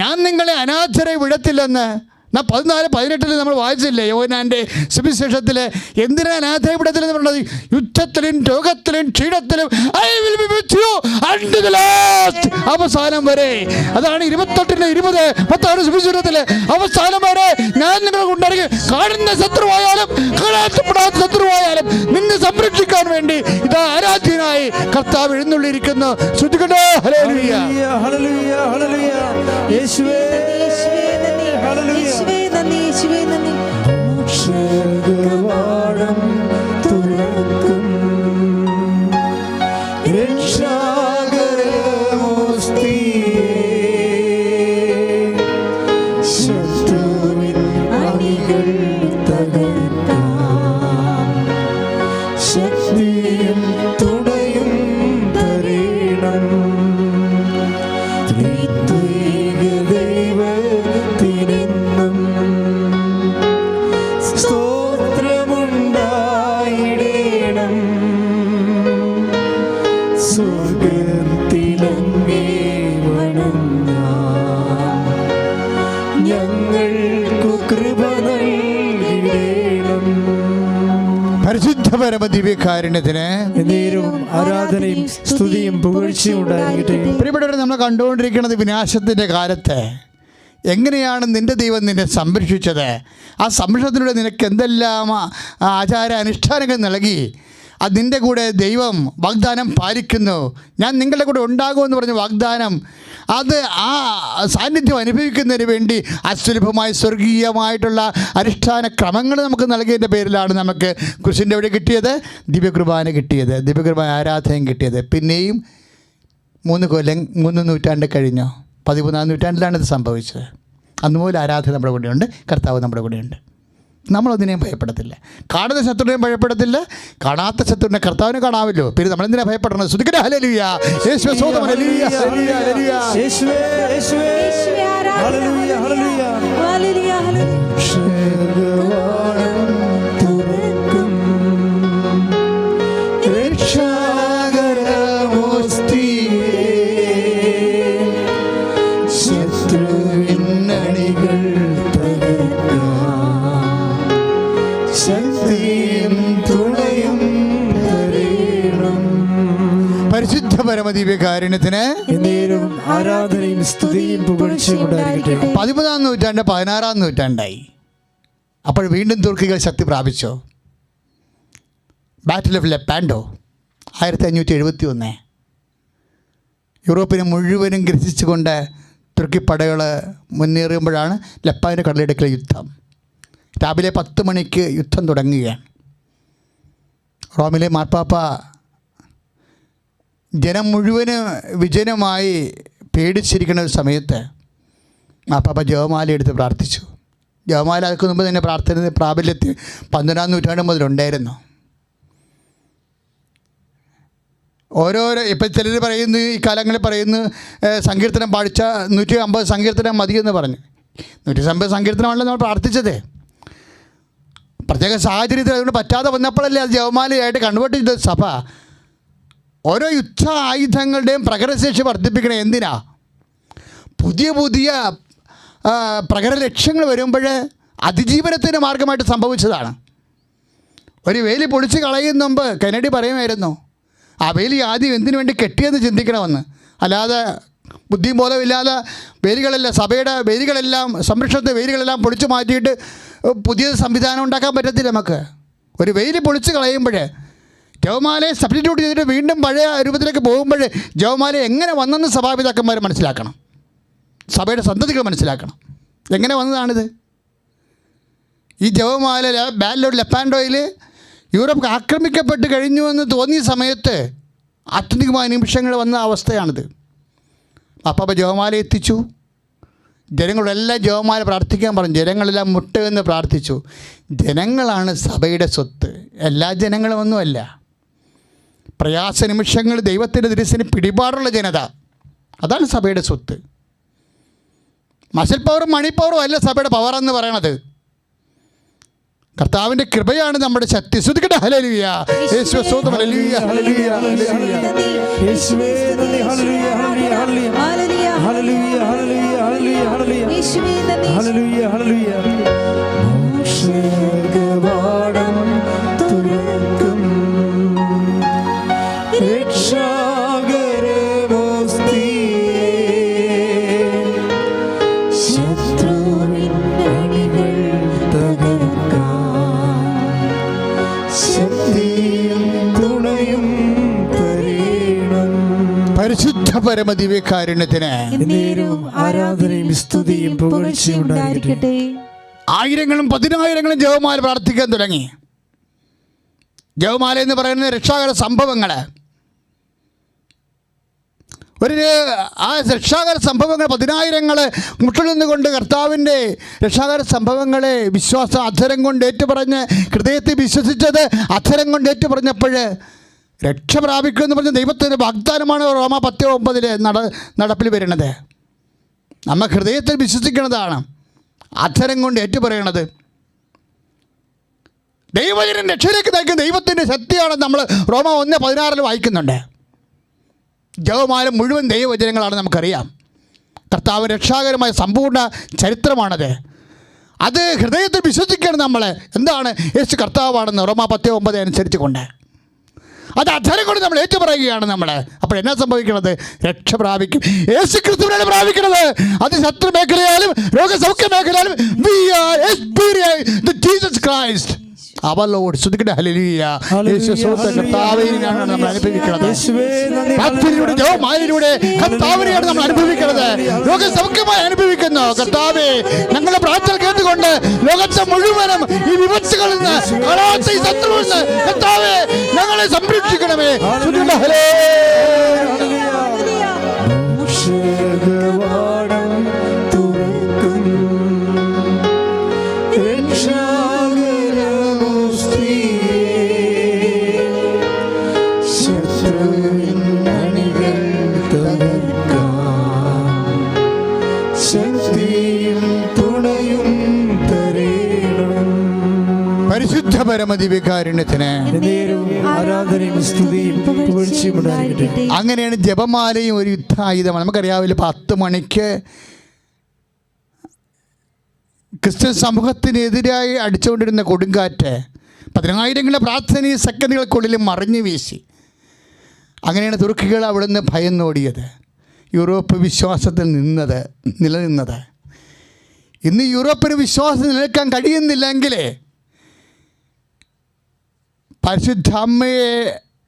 ഞാൻ നിങ്ങളെ അനാഥരെ വിടത്തില്ലെന്ന്. 14-18 നമ്മൾ വായിച്ചില്ലേ യോഹന്നാൻ്റെ സുവിശേഷത്തിൽ. എന്തിനാ അനാഥരെ വിടത്തില്ലെന്ന് പറഞ്ഞത്? യുദ്ധത്തിലും രോഗത്തിലും ക്ഷീണത്തിലും I will be with you unto the last. അവസാനം വരെ. അതാണ് 28-20 സുവിശേഷത്തിൽ. അവസാനം വരെ ഞാൻ നിങ്ങളെ കൊണ്ടിറങ്ങി. കാണുന്ന ശത്രുവായാലും കാണാത്തപ്പെടാത്ത ശത്രുവായാലും നിന്നെ സംരക്ഷിക്കാൻ വേണ്ടി ഇതാ ആരാധ്യനായി കർത്താവ് എഴുന്നള്ളിയിരിക്കുന്നു. ശ്രുതികടേ ഹല്ലേലൂയ, ഹല്ലേലൂയ, ഹല്ലേലൂയ. യേശുവേ യേശുവേ നന്ദി, യേശുവേ നന്ദി. മോക്ഷകവാടം തുറക്കും രക്ഷാകരമോസ്തിയെ ശത്രുവിൻ അണികൾ തകർക്കാം ശക്തിയും തുണയും തരേണം ത്രിത്വൈക ദൈവത്തിനെന്നും സ്തോത്രമുണ്ടായിടേണം സ്വർഗ്ഗത്തിലങ്ങേ വണങ്ങാം ഞങ്ങൾക്കു കൃപ നൽകിടേണം. പരിശുദ്ധ പരമ ദിവ്യകാരുണ്യത്തിന് എന്നേരവും ആരാധനയും സ്തുതിയും പുകഴ്ചയും ഉണ്ടാകട്ടെ. പ്രിയപ്പെട്ടവരെ, നമ്മൾ കണ്ടുകൊണ്ടിരിക്കുന്നത് വിനാശത്തിൻ്റെ കാലത്ത് എങ്ങനെയാണ് നിൻ്റെ ദൈവം നിന്നെ സംരക്ഷിച്ചത്. ആ സംരക്ഷണത്തിലൂടെ നിനക്ക് എന്തെല്ലാം ആചാര അനുഷ്ഠാനങ്ങൾ നൽകി. അത് നിൻ്റെ കൂടെ ദൈവം വാഗ്ദാനം പാലിക്കുന്നു. ഞാൻ നിങ്ങളുടെ കൂടെ ഉണ്ടാകുമെന്ന് പറഞ്ഞ വാഗ്ദാനം, അത് ആ സാന്നിധ്യം അനുഭവിക്കുന്നതിന് വേണ്ടി അസുലഭമായ സ്വർഗീയമായിട്ടുള്ള അനുഷ്ഠാന ക്രമങ്ങൾ നമുക്ക് നൽകിയതിൻ്റെ പേരിലാണ് നമുക്ക് ക്രിസ്തുവിൻ്റെ വഴി കിട്ടിയത്, ദിവ്യകുർബാന കിട്ടിയത്, ദിവ്യകുർബാന ആരാധനയും കിട്ടിയത്. പിന്നെയും 3 നൂറ്റാണ്ട് കഴിഞ്ഞോ, 13-ാം നൂറ്റാണ്ടിലാണ് ഇത് സംഭവിച്ചത്. അന്നുപോലെ ആരാധന നമ്മുടെ കൂടെയുണ്ട്, കർത്താവ് നമ്മുടെ കൂടെയുണ്ട്. നമ്മളൊന്നിനെയും ഭയപ്പെടത്തില്ല. കാണുന്ന ശത്രുവിനെയും ഭയപ്പെടത്തില്ല, കാണാത്ത ശത്രുവിനെ കർത്താവിനെ കാണാമല്ലോ. പിന്നെ നമ്മളെന്തിനാ ഭയപ്പെടണം? സ്തുതിക്കട്ടെ ഹല്ലേലൂയ, യേശുവേ സ്തോത്രം, ഹല്ലേലൂയ, ഹല്ലേലൂയ, ഹല്ലേലൂയ. യേശുവേ, യേശുവേ, യേശുവേ ആരാധന. ഹല്ലേലൂയ, ഹല്ലേലൂയ. ഹല്ലേലൂയ, ഹല്ലേലൂയ. രക്ഷാകവാടം തുറക്കും രക്ഷാകരമോസ്തിയെ ശത്രുവിൻ അണികൾ തകർക്കാം ശക്തിയും തുണയും തരേണം. പരിശുദ്ധ പരമ ദിവ്യകാരുണ്യത്തിന് എന്നേരവും ആരാധനയും സ്തുതിയും പുകഴ്ചയും ഉണ്ടാകട്ടെ. 13-ാം നൂറ്റാണ്ട് 16-ാം നൂറ്റാണ്ടായി. അപ്പോൾ വീണ്ടും തുർക്കികൾ ശക്തി പ്രാപിച്ചു. Battle of ലെപ്പാൻഡോ 1571. യൂറോപ്പിനെ മുഴുവനും ഗ്രസിച്ചുകൊണ്ട് തുർക്കി പടകൾ മുന്നേറുമ്പോഴാണ് ലെപ്പാൻഡോ കടലിടുക്കിലെ യുദ്ധം. രാവിലെ 10 മണിക്ക് യുദ്ധം തുടങ്ങുകയാണ്. റോമിലെ മാർപ്പാപ്പ ജനം മുഴുവന് വിജനമായി പേടിച്ചിരിക്കുന്ന ഒരു സമയത്ത് മാർപ്പാപ്പ ജപമാല എടുത്ത് പ്രാർത്ഥിച്ചു. ജപമാല അതിന് മുമ്പ് തന്നെ പ്രാർത്ഥന പ്രാബല്യത്തിൽ 12-ാം നൂറ്റാണ്ട് മുതലുണ്ടായിരുന്നു. ഓരോരോ ഇപ്പം ചിലർ പറയുന്നു, ഈ കാലങ്ങളിൽ പറയുന്നു സങ്കീർത്തനം പഠിച്ച 150 സങ്കീർത്തനം മതിയെന്ന് പറഞ്ഞു. 150 സങ്കീർത്തനമാണല്ലോ നമ്മൾ പ്രാർത്ഥിച്ചത്. പ്രത്യേക സാഹചര്യത്തിൽ അതുകൊണ്ട് പറ്റാതെ വന്നപ്പോഴല്ലേ അത് ജപമാലയായിട്ട് കൺവേർട്ട് ചെയ്ത സഭ. ഓരോ യുദ്ധ ആയുധങ്ങളുടെയും പ്രകടനശേഷി വർദ്ധിപ്പിക്കണേ. എന്തിനാ? പുതിയ പുതിയ പ്രകടന ലക്ഷ്യങ്ങൾ വരുമ്പോൾ അതിജീവനത്തിൻ്റെ മാർഗമായിട്ട് സംഭവിച്ചതാണ്. ഒരു വേലി പൊളിച്ച് കളയും മുമ്പ് കെന്നഡി പറയുമായിരുന്നു, ആ വേലി ആദ്യം എന്തിനു വേണ്ടി കെട്ടിയെന്ന് ചിന്തിക്കണമെന്ന്. അല്ലാതെ ബുദ്ധിയും ബോധമില്ലാതെ വേലികളെല്ലാം, സഭയുടെ വേലികളെല്ലാം, സംരക്ഷണത്തെ വേലികളെല്ലാം പൊളിച്ച് മാറ്റിയിട്ട് പുതിയ സംവിധാനം ഉണ്ടാക്കാൻ പറ്റത്തില്ല നമുക്ക്. ഒരു വേലി പൊളിച്ച് കളയുമ്പോൾ ജവമാലയെ സബ്സ്റ്റിറ്റ്യൂട്ട് ചെയ്തിട്ട് വീണ്ടും പഴയ രൂപത്തിലേക്ക് പോകുമ്പോൾ ജവമാല എങ്ങനെ വന്നെന്ന് സഭാപിതാക്കന്മാർ മനസ്സിലാക്കണം, സഭയുടെ സന്തതികൾ മനസ്സിലാക്കണം. എങ്ങനെ വന്നതാണിത്? ഈ ജവമാല ബാൻഡോട് ലെപ്പാൻഡോയിൽ യൂറോപ്പ് ആക്രമിക്കപ്പെട്ട് കഴിഞ്ഞു എന്ന് തോന്നിയ സമയത്ത് ആത്യന്തികമായ നിമിഷങ്ങൾ വന്ന അവസ്ഥയാണിത്. അപ്പം ജവമാല എത്തിച്ചു. ജനങ്ങളെല്ലാം ജവമാല പ്രാർത്ഥിക്കാൻ പറഞ്ഞു. ജനങ്ങളെല്ലാം മുട്ടുകെന്ന് പ്രാർത്ഥിച്ചു. ജനങ്ങളാണ് സഭയുടെ സ്വത്ത്, എല്ലാ ജനങ്ങളുമൊന്നുമല്ല. പ്രയാസ നിമിഷങ്ങൾ ദൈവത്തിൻ്റെ തിരുസിന് പിടിപാടുള്ള ജനത, അതാണ് സഭയുടെ സ്വത്ത്. മസിൽ പവറും മണി പവറും അല്ല സഭയുടെ പവർ എന്ന് പറയണത്. കർത്താവിൻ്റെ കൃപയാണ് നമ്മുടെ ശക്തി. ശ്രുതിക്കട്ടെ ഹല്ലേലൂയ. യേശുവേ സ്തോത്രം. ഹല്ലേലൂയ ഹല്ലേലൂയ ഹല്ലേലൂയ. യേശുവേ നന്ദി. ഹല്ലേലൂയ ഹല്ലേലൂയ ഹല്ലേലൂയ ഹല്ലേലൂയ ഹല്ലേലൂയ ഹല്ലേലൂയ യേശുവേ നന്ദി. ഹല്ലേലൂയ ഹല്ലേലൂയ. മോക്ഷകവാടം തുറക്കും രക്ഷാകരമോസ്തിയേ ശത്രുവിൻ അണികൾ തകർക്കാൻ ശക്തിയും തുണയും തരേണം. പരിശുദ്ധ പരമദിവ്യകാരുണ്യത്തിന് എന്നേരവും ആരാധനയും സ്തുതിയും പുകഴ്ചയും ഉണ്ടായിരിക്കട്ടെ. ആയിരങ്ങളും പതിനായിരങ്ങളും ജപമാല പ്രാർത്ഥിക്കാൻ തുടങ്ങി. ജപമാല എന്ന് പറയുന്നത് രക്ഷാകര സംഭവങ്ങൾ. ആ രക്ഷാകര സംഭവങ്ങൾ പതിനായിരങ്ങൾ മുട്ടുനിന്നുകൊണ്ട് കർത്താവിൻ്റെ രക്ഷാകര സംഭവങ്ങളെ വിശ്വാസം അധരം കൊണ്ട് ഏറ്റുപറഞ്ഞ്, ഹൃദയത്തിൽ വിശ്വസിച്ചത് അധരം കൊണ്ട് ഏറ്റുപറഞ്ഞപ്പോൾ രക്ഷ പ്രാപിക്കുമെന്ന് പറഞ്ഞ ദൈവത്തിൻ്റെ വാഗ്ദാനമാണ് റോമ 10:9 നടപ്പിൽ വരുന്നത്. നമ്മൾ ഹൃദയത്തിൽ വിശ്വസിക്കുന്നതാണ്, അധരം കൊണ്ട് ഏറ്റുപറയണത്. ദൈവജനം രക്ഷയിലേക്ക് നയിക്കുന്ന ദൈവത്തിൻ്റെ ശക്തിയാണ് നമ്മൾ റോമ 1:16 വായിക്കുന്നുണ്ട്. ജപമാല മുഴുവൻ ദൈവവചനങ്ങളാണ് നമുക്കറിയാം. കർത്താവ് രക്ഷാകരമായ സമ്പൂർണ്ണ ചരിത്രമാണത്. അത് ഹൃദയത്തിൽ വിശ്വസിക്കണം നമ്മൾ. എന്താണ്? യേശു കർത്താവാണെന്ന് റോമ 10:9 അനുസരിച്ച് കൊണ്ട് അത് അധരം കൊണ്ട് നമ്മൾ ഏറ്റുപറയുകയാണ് നമ്മൾ. അപ്പോൾ എന്നാ സംഭവിക്കുന്നത്? രക്ഷ പ്രാപിക്കും. യേശു ക്രിസ്തുവിനാണ് പ്രാപിക്കുന്നത്. അത് ശത്രു മേഖലയാലും രോഗസൗഖ്യ മേഖലയാലും we are experiencing the Jesus Christ our Lord. ശ്രുതിക്കട്ടെ ഹല്ലേലൂയ. യേശു സ്തോത്രം. കർത്താവിനെയാണ് നമ്മൾ അനുഭവിക്കുന്നത്. പ്രാർത്ഥനയിലൂടെ ജപമാലയിലൂടെ കർത്താവിനെയാണ് നമ്മൾ അനുഭവിക്കുന്നത്. രോഗസൗഖ്യമായി അനുഭവിക്കുന്നു. കർത്താവേ, ഞങ്ങളുടെ പ്രാർത്ഥന കേട്ടുകൊണ്ട് ലോകത്തെ മുഴുവനും ഈ വിപത്തുകളിൽ നിന്ന്, കാണാത്ത ഈ ശത്രുവിൽ നിന്ന് കർത്താവേ ഞങ്ങളെ സംരക്ഷിക്കണമേ. ശ്രുതിക്കട്ടെ ഹല്ലേലൂയ. മോക്ഷകവാടം തുറക്കും ശത്രുവിൻ അണികൾ തകർക്കാൻ ശക്തിയും തുണയും തരേണം. പരിശുദ്ധ പരമദിവ്യകാരുണ്യത്തിന് ആരാധനയും സ്തുതിയും പുകഴ്ചയും ഉണ്ടായിരിക്കട്ടെ. അങ്ങനെയാണ് ജപമാലയും ഒരു യുദ്ധായുധമാണ്. നമുക്കറിയാവില്ല, 10 മണിക്ക് ക്രിസ്ത്യൻ സമൂഹത്തിനെതിരായി അടിച്ചുകൊണ്ടിരുന്ന കൊടുങ്കാറ്റ് 10,000ങ്ങളുടെ പ്രാർത്ഥനയും സെക്കൻഡുകൾക്കുള്ളിൽ മറിഞ്ഞു വീശി. അങ്ങനെയാണ് തുർക്കികൾ അവിടുന്ന് ഭയന്നോടിയത്. യൂറോപ്പ് വിശ്വാസത്തിൽ നിലനിന്നത്. ഇന്ന് യൂറോപ്പിന് വിശ്വാസം നിലനിൽക്കാൻ കഴിയുന്നില്ലെങ്കിൽ പരിശുദ്ധ അമ്മയെ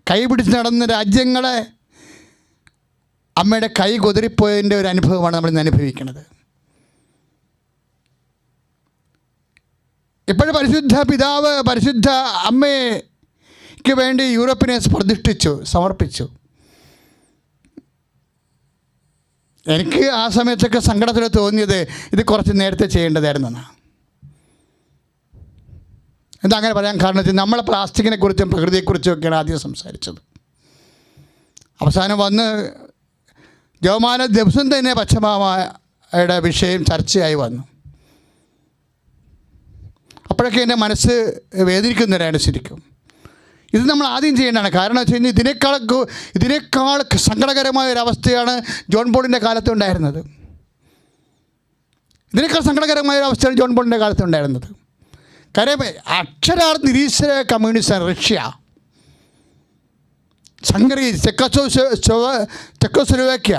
കൈപിടിച്ച് നടന്ന രാജ്യങ്ങളെ അമ്മയുടെ കൈ കുതിരിപ്പോയതിൻ്റെ ഒരു അനുഭവമാണ് നമ്മളിന്ന് അനുഭവിക്കുന്നത്. ഇപ്പോഴും പരിശുദ്ധ പിതാവ് പരിശുദ്ധ അമ്മയ്ക്ക് വേണ്ടി യൂറോപ്പിനെ സമർപ്പിച്ചു. എനിക്ക് ആ സമയത്തൊക്കെ സങ്കടത്തിൽ തോന്നിയത് ഇത് കുറച്ച് നേരത്തെ ചെയ്യേണ്ടതായിരുന്നെന്നാണ്. എന്താ അങ്ങനെ പറയാൻ കാരണം വെച്ചാൽ നമ്മൾ പ്ലാസ്റ്റിക്കിനെ കുറിച്ചും പ്രകൃതിയെക്കുറിച്ചും ഒക്കെയാണ് ആദ്യം സംസാരിച്ചത്. അവസാനം വന്ന് ജപമാല ദിവസം തന്നെ പച്ചമാമയുടെ വിഷയം ചർച്ചയായി വന്നു. അപ്പോഴൊക്കെ എൻ്റെ മനസ്സ് വേദനിക്കുന്നവരാണ് ശരിക്കും. ഇത് നമ്മൾ ആദ്യം ചെയ്യേണ്ടതാണ്. കാരണം വെച്ച് കഴിഞ്ഞാൽ ഇതിനേക്കാൾ സങ്കടകരമായ ഒരവസ്ഥയാണ് ജോൺ പോളിൻ്റെ കാലത്ത് ഉണ്ടായിരുന്നത്. ഇതിനേക്കാൾ സങ്കടകരമായ ഒരു അവസ്ഥയാണ് ജോൺ പോളിൻ്റെ കാലത്ത് ഉണ്ടായിരുന്നത്. കാര്യം അക്ഷരാർത്ഥ നിരീശ്വര communist Russia, Hungary, Czechoslovakia,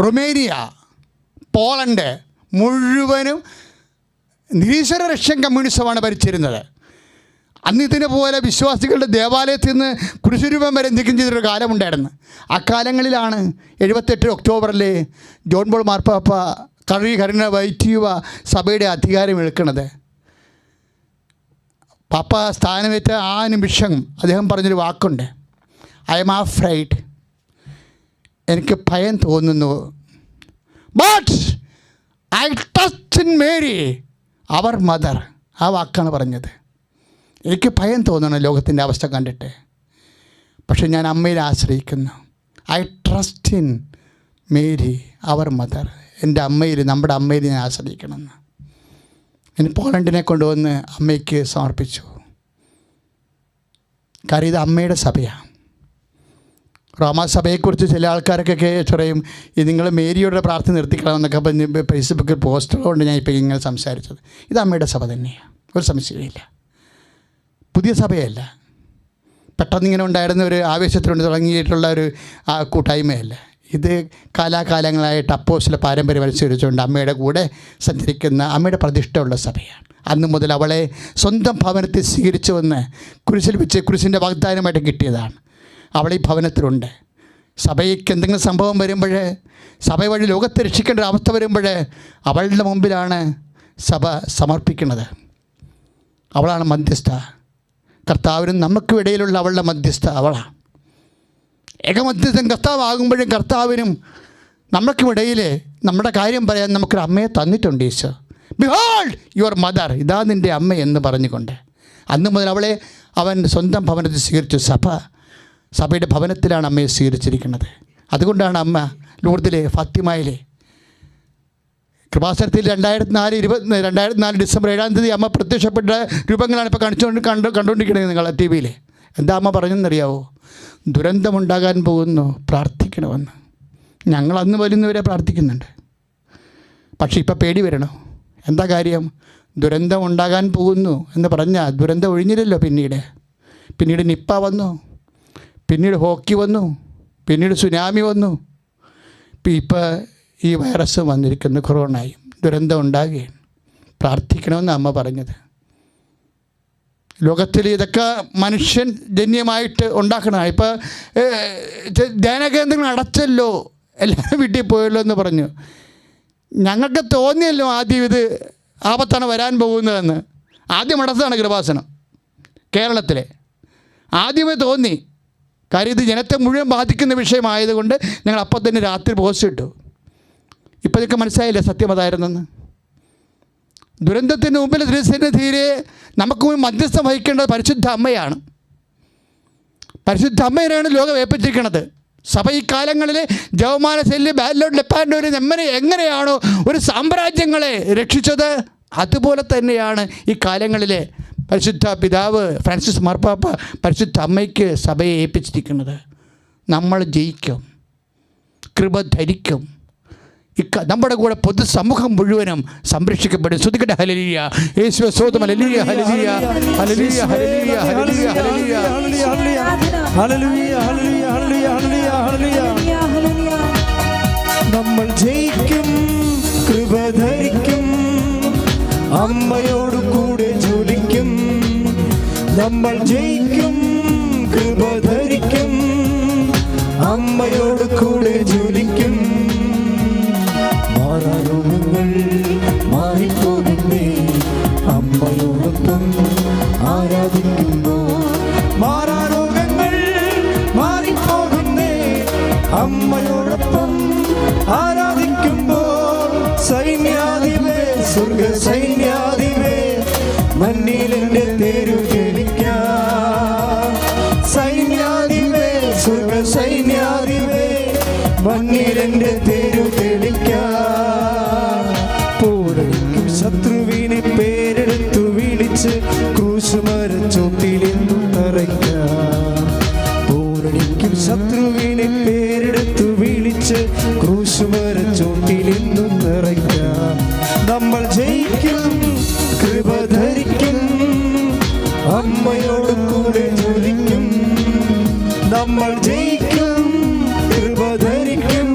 Romania, Poland മുഴുവനും നിരീശ്വര റഷ്യൻ കമ്മ്യൂണിസമാണ് ഭരിച്ചിരുന്നത്. അന്ന് ഇതിനെ പോലെ വിശ്വാസികളുടെ ദേവാലയത്തിൽ നിന്ന് കുരിശുരൂപം വരെ നീക്കം ചെയ്തൊരു കാലമുണ്ടായിരുന്നു. ആ കാലങ്ങളിലാണ് 78 ഒക്ടോബറിൽ ജോൺ പോൾ മാർപ്പാപ്പ കരുണ വൈറ്റീവ സഭയുടെ അധികാരം എടുക്കുന്നത്. പാപ്പ സ്ഥാനമേറ്റ ആ നിമിഷം അദ്ദേഹം പറഞ്ഞൊരു വാക്കുണ്ട്, ഐ എം അഫ്രൈഡ്, എനിക്ക് ഭയം തോന്നുന്നു, but I trust in Mary our mother. ആ വാക്കാണ് പറഞ്ഞത്. എനിക്ക് ഭയം തോന്നണം ലോകത്തിൻ്റെ അവസ്ഥ കണ്ടിട്ട്, പക്ഷെ ഞാൻ അമ്മയിൽ ആശ്രയിക്കുന്നു. I trust in Mary our mother. എൻ്റെ അമ്മയിൽ, നമ്മുടെ അമ്മയിൽ ഞാൻ ആശ്രയിക്കണമെന്ന്. ഇനി പോളണ്ടിനെ കൊണ്ടുവന്ന് അമ്മയ്ക്ക് സമർപ്പിച്ചു. കാര്യം ഇത് അമ്മയുടെ സഭയാണ്. റോമാസഭയെക്കുറിച്ച് ചില ആൾക്കാരൊക്കെ പറയും, ഇത് നിങ്ങൾ മേരിയുടെ പ്രാർത്ഥന നിർത്തിക്കളമെന്നൊക്കെ പറഞ്ഞ് ഫേസ്ബുക്കിൽ പോസ്റ്ററുകൊണ്ട് ഞാൻ ഇപ്പോൾ ഇങ്ങനെ സംസാരിച്ചത്. ഇത് അമ്മയുടെ സഭ തന്നെയാണ്, ഒരു സംശയമില്ല. പുതിയ സഭയല്ല, പെട്ടെന്നിങ്ങനെ ഉണ്ടായിരുന്ന ഒരു ആവേശത്തിലുണ്ട് തുടങ്ങിയിട്ടുള്ള ഒരു കൂട്ടായ്മയല്ല. ഇത് കാലാകാലങ്ങളായിട്ട് അപ്പോസ്തല പാരമ്പര്യം അനുസരിച്ചുകൊണ്ട് അമ്മയുടെ കൂടെ സഞ്ചരിക്കുന്ന, അമ്മയുടെ പ്രതിഷ്ഠയുള്ള സഭയാണ്. അന്ന് മുതൽ അവളെ സ്വന്തം ഭവനത്തിൽ സ്വീകരിച്ചുവെന്ന് കുരിശിൽ വെച്ച് കുരിശിൻ്റെ വാഗ്ദാനമായിട്ട് കിട്ടിയതാണ്. അവൾ ഈ ഭവനത്തിലുണ്ട്. സഭയ്ക്ക് എന്തെങ്കിലും സംഭവം വരുമ്പോൾ, സഭ വഴി ലോകത്തെ രക്ഷിക്കേണ്ട ഒരു അവസ്ഥ വരുമ്പോൾ അവളുടെ മുമ്പിലാണ് സഭ സമർപ്പിക്കുന്നത്. അവളാണ് മധ്യസ്ഥ. കർത്താവിനും നമുക്കും ഇടയിലുള്ള അവളുടെ മധ്യസ്ഥ അവളാണ്. ഏകമധ്യസ്ഥൻ കർത്താവാകുമ്പോഴും കർത്താവിനും നമുക്കുമിടയിൽ നമ്മുടെ കാര്യം പറയാൻ നമുക്കൊരു അമ്മയെ തന്നിട്ടുണ്ട് ഈശോ. ബിഹോൾഡ് യുവർ മദർ, ഇതാ നിൻ്റെ അമ്മ എന്ന് പറഞ്ഞുകൊണ്ട് അന്ന് മുതൽ അവളെ അവൻ സ്വന്തം ഭവനത്തിൽ സ്വീകരിച്ചു. സഭയുടെ ഭവനത്തിലാണ് അമ്മയെ സ്വീകരിച്ചിരിക്കുന്നത്. അതുകൊണ്ടാണ് അമ്മ ലൂർദിലെ ഫാത്തിമയിലെ കൃപാസനത്തിൽ 2004 ഡിസംബർ 7-ാം തീയതി അമ്മ പ്രത്യക്ഷപ്പെട്ട രൂപങ്ങളാണ് ഇപ്പോൾ കണ്ടുകൊണ്ടിരിക്കുന്നത് നിങ്ങൾ ടി വിയിൽ. എന്താ അമ്മ പറഞ്ഞെന്നറിയാവോ? ദുരന്തമുണ്ടാകാൻ പോകുന്നു, പ്രാർത്ഥിക്കണമെന്ന്. ഞങ്ങൾ അന്ന് വരുന്നവരെ പ്രാർത്ഥിക്കുന്നുണ്ട്. പക്ഷേ ഇപ്പോൾ പേടി വരണോ? എന്താ കാര്യം? ദുരന്തം ഉണ്ടാകാൻ പോകുന്നു എന്ന് പറഞ്ഞാൽ ദുരന്തം ഒഴിഞ്ഞില്ലല്ലോ. പിന്നീട് നിപ്പ വന്നു, പിന്നീട് ഹോക്കി വന്നു, പിന്നീട് സുനാമി വന്നു, ഇപ്പോൾ ഈ വൈറസ് വന്നിരിക്കുന്നു, കൊറോണയും. ദുരന്തം ഉണ്ടാകുകയാണ്. പ്രാർത്ഥിക്കണമെന്ന് അമ്മ പറഞ്ഞത്. ലോകത്തിൽ ഇതൊക്കെ മനുഷ്യൻ ജന്യമായിട്ട് ഉണ്ടാക്കണം. ഇപ്പോൾ ധ്യാനകേന്ദ്രങ്ങൾ അടച്ചല്ലോ, എല്ലാവരും വീട്ടിൽ പോയല്ലോ എന്ന് പറഞ്ഞു. ഞങ്ങൾക്ക് തോന്നിയല്ലോ ആദ്യം ഇത് ആപത്താണ് വരാൻ പോകുന്നതെന്ന്. ആദ്യം അടച്ചതാണ് കൃപാസനം കേരളത്തിലെ. ആദ്യമേ തോന്നി. കാര്യം ഇത് ജനത്തെ മുഴുവൻ ബാധിക്കുന്ന വിഷയമായതുകൊണ്ട് ഞങ്ങൾ അപ്പം തന്നെ രാത്രി പോസ്റ്റ് ഇട്ടു. ഇപ്പോൾ ഇതൊക്കെ മനസ്സിലായില്ലേ സത്യം അതായിരുന്നെന്ന്. ദുരന്തത്തിന് മുമ്പിൽ തീരെ നമുക്ക് മധ്യസ്ഥം വഹിക്കേണ്ടത് പരിശുദ്ധ അമ്മയാണ്. പരിശുദ്ധ അമ്മയാണ് ലോകം ഏൽപ്പിച്ചിരിക്കുന്നത്. സഭ ഈ കാലങ്ങളിൽ ജവമാന ശല്യം, ബാലോഡ്, ലെപ്പാൻഡോര് എങ്ങനെയാണോ ഒരു സാമ്രാജ്യങ്ങളെ രക്ഷിച്ചത്, അതുപോലെ തന്നെയാണ് ഈ കാലങ്ങളിലെ പരിശുദ്ധ പിതാവ് ഫ്രാൻസിസ് മാർപ്പാപ്പ പരിശുദ്ധ അമ്മയ്ക്ക് സഭയെ ഏൽപ്പിച്ചിരിക്കുന്നത്. നമ്മൾ ജയിക്കും, കൃപ ധരിക്കും. നമ്മുടെ കൂടെ പൊതുസമൂഹം മുഴുവനും സംരക്ഷിക്കപ്പെടും. ശ്രുതിക്കട്ടെ ഹല്ലേലൂയ, യേശുവേ സ്തോത്രം, ഹല്ലേലൂയ, ഹല്ലേലൂയ, ഹല്ലേലൂയ, ഹല്ലേലൂയ, ഹല്ലേലൂയ, ഹല്ലേലൂയ, ഹല്ലേലൂയ, ഹല്ലേലൂയ. നമ്മൾ ജയിക്കും, കൃപ ധരിക്കും, അമ്മയോട് കൂടെ ജ്വലിക്കും. നമ്മൾ ജയിക്കും, കൃപ ധരിക്കും, അമ്മയോട് കൂടെ ജ്വലിക്കും. മാറാരോഗങ്ങൾ മാറിപ്പോകുന്നേ, അമ്മയോടൊപ്പം ആരാധിക്കുമ്പോൾ. മാറാരോഗങ്ങൾ മാറിപ്പോകുന്നേ, അമ്മയോടൊപ്പം ആരാധിക്കുമ്പോൾ. സൈന്യാധിപേ, സ്വർഗ സൈന്യാധിപേ, മണ്ണിലെന്റെ തേരു തെളിക്കാം. സൈന്യാധിപേ, സ്വർഗ സൈന്യാധിപേ, മണ്ണിലെന്റെ തേരു തെളിക്കാം. പോരടിക്കും ശത്രുവിനെ പേരെടുത്തു വിളിച്ച് ക്രൂശുമരച്ചോട്ടിലെന്നും തറയ്ക്കാം. പോരടിക്കും ശത്രുവിനെ പേരെടുത്തു വിളിച്ച് ക്രൂശുമരച്ചോട്ടിലെന്നും തറയ്ക്കാം. അമ്മയോട് കൂടെ ജ്വലിക്കും. നമ്മൾ ജയിക്കും, കൃപ ധരിക്കും,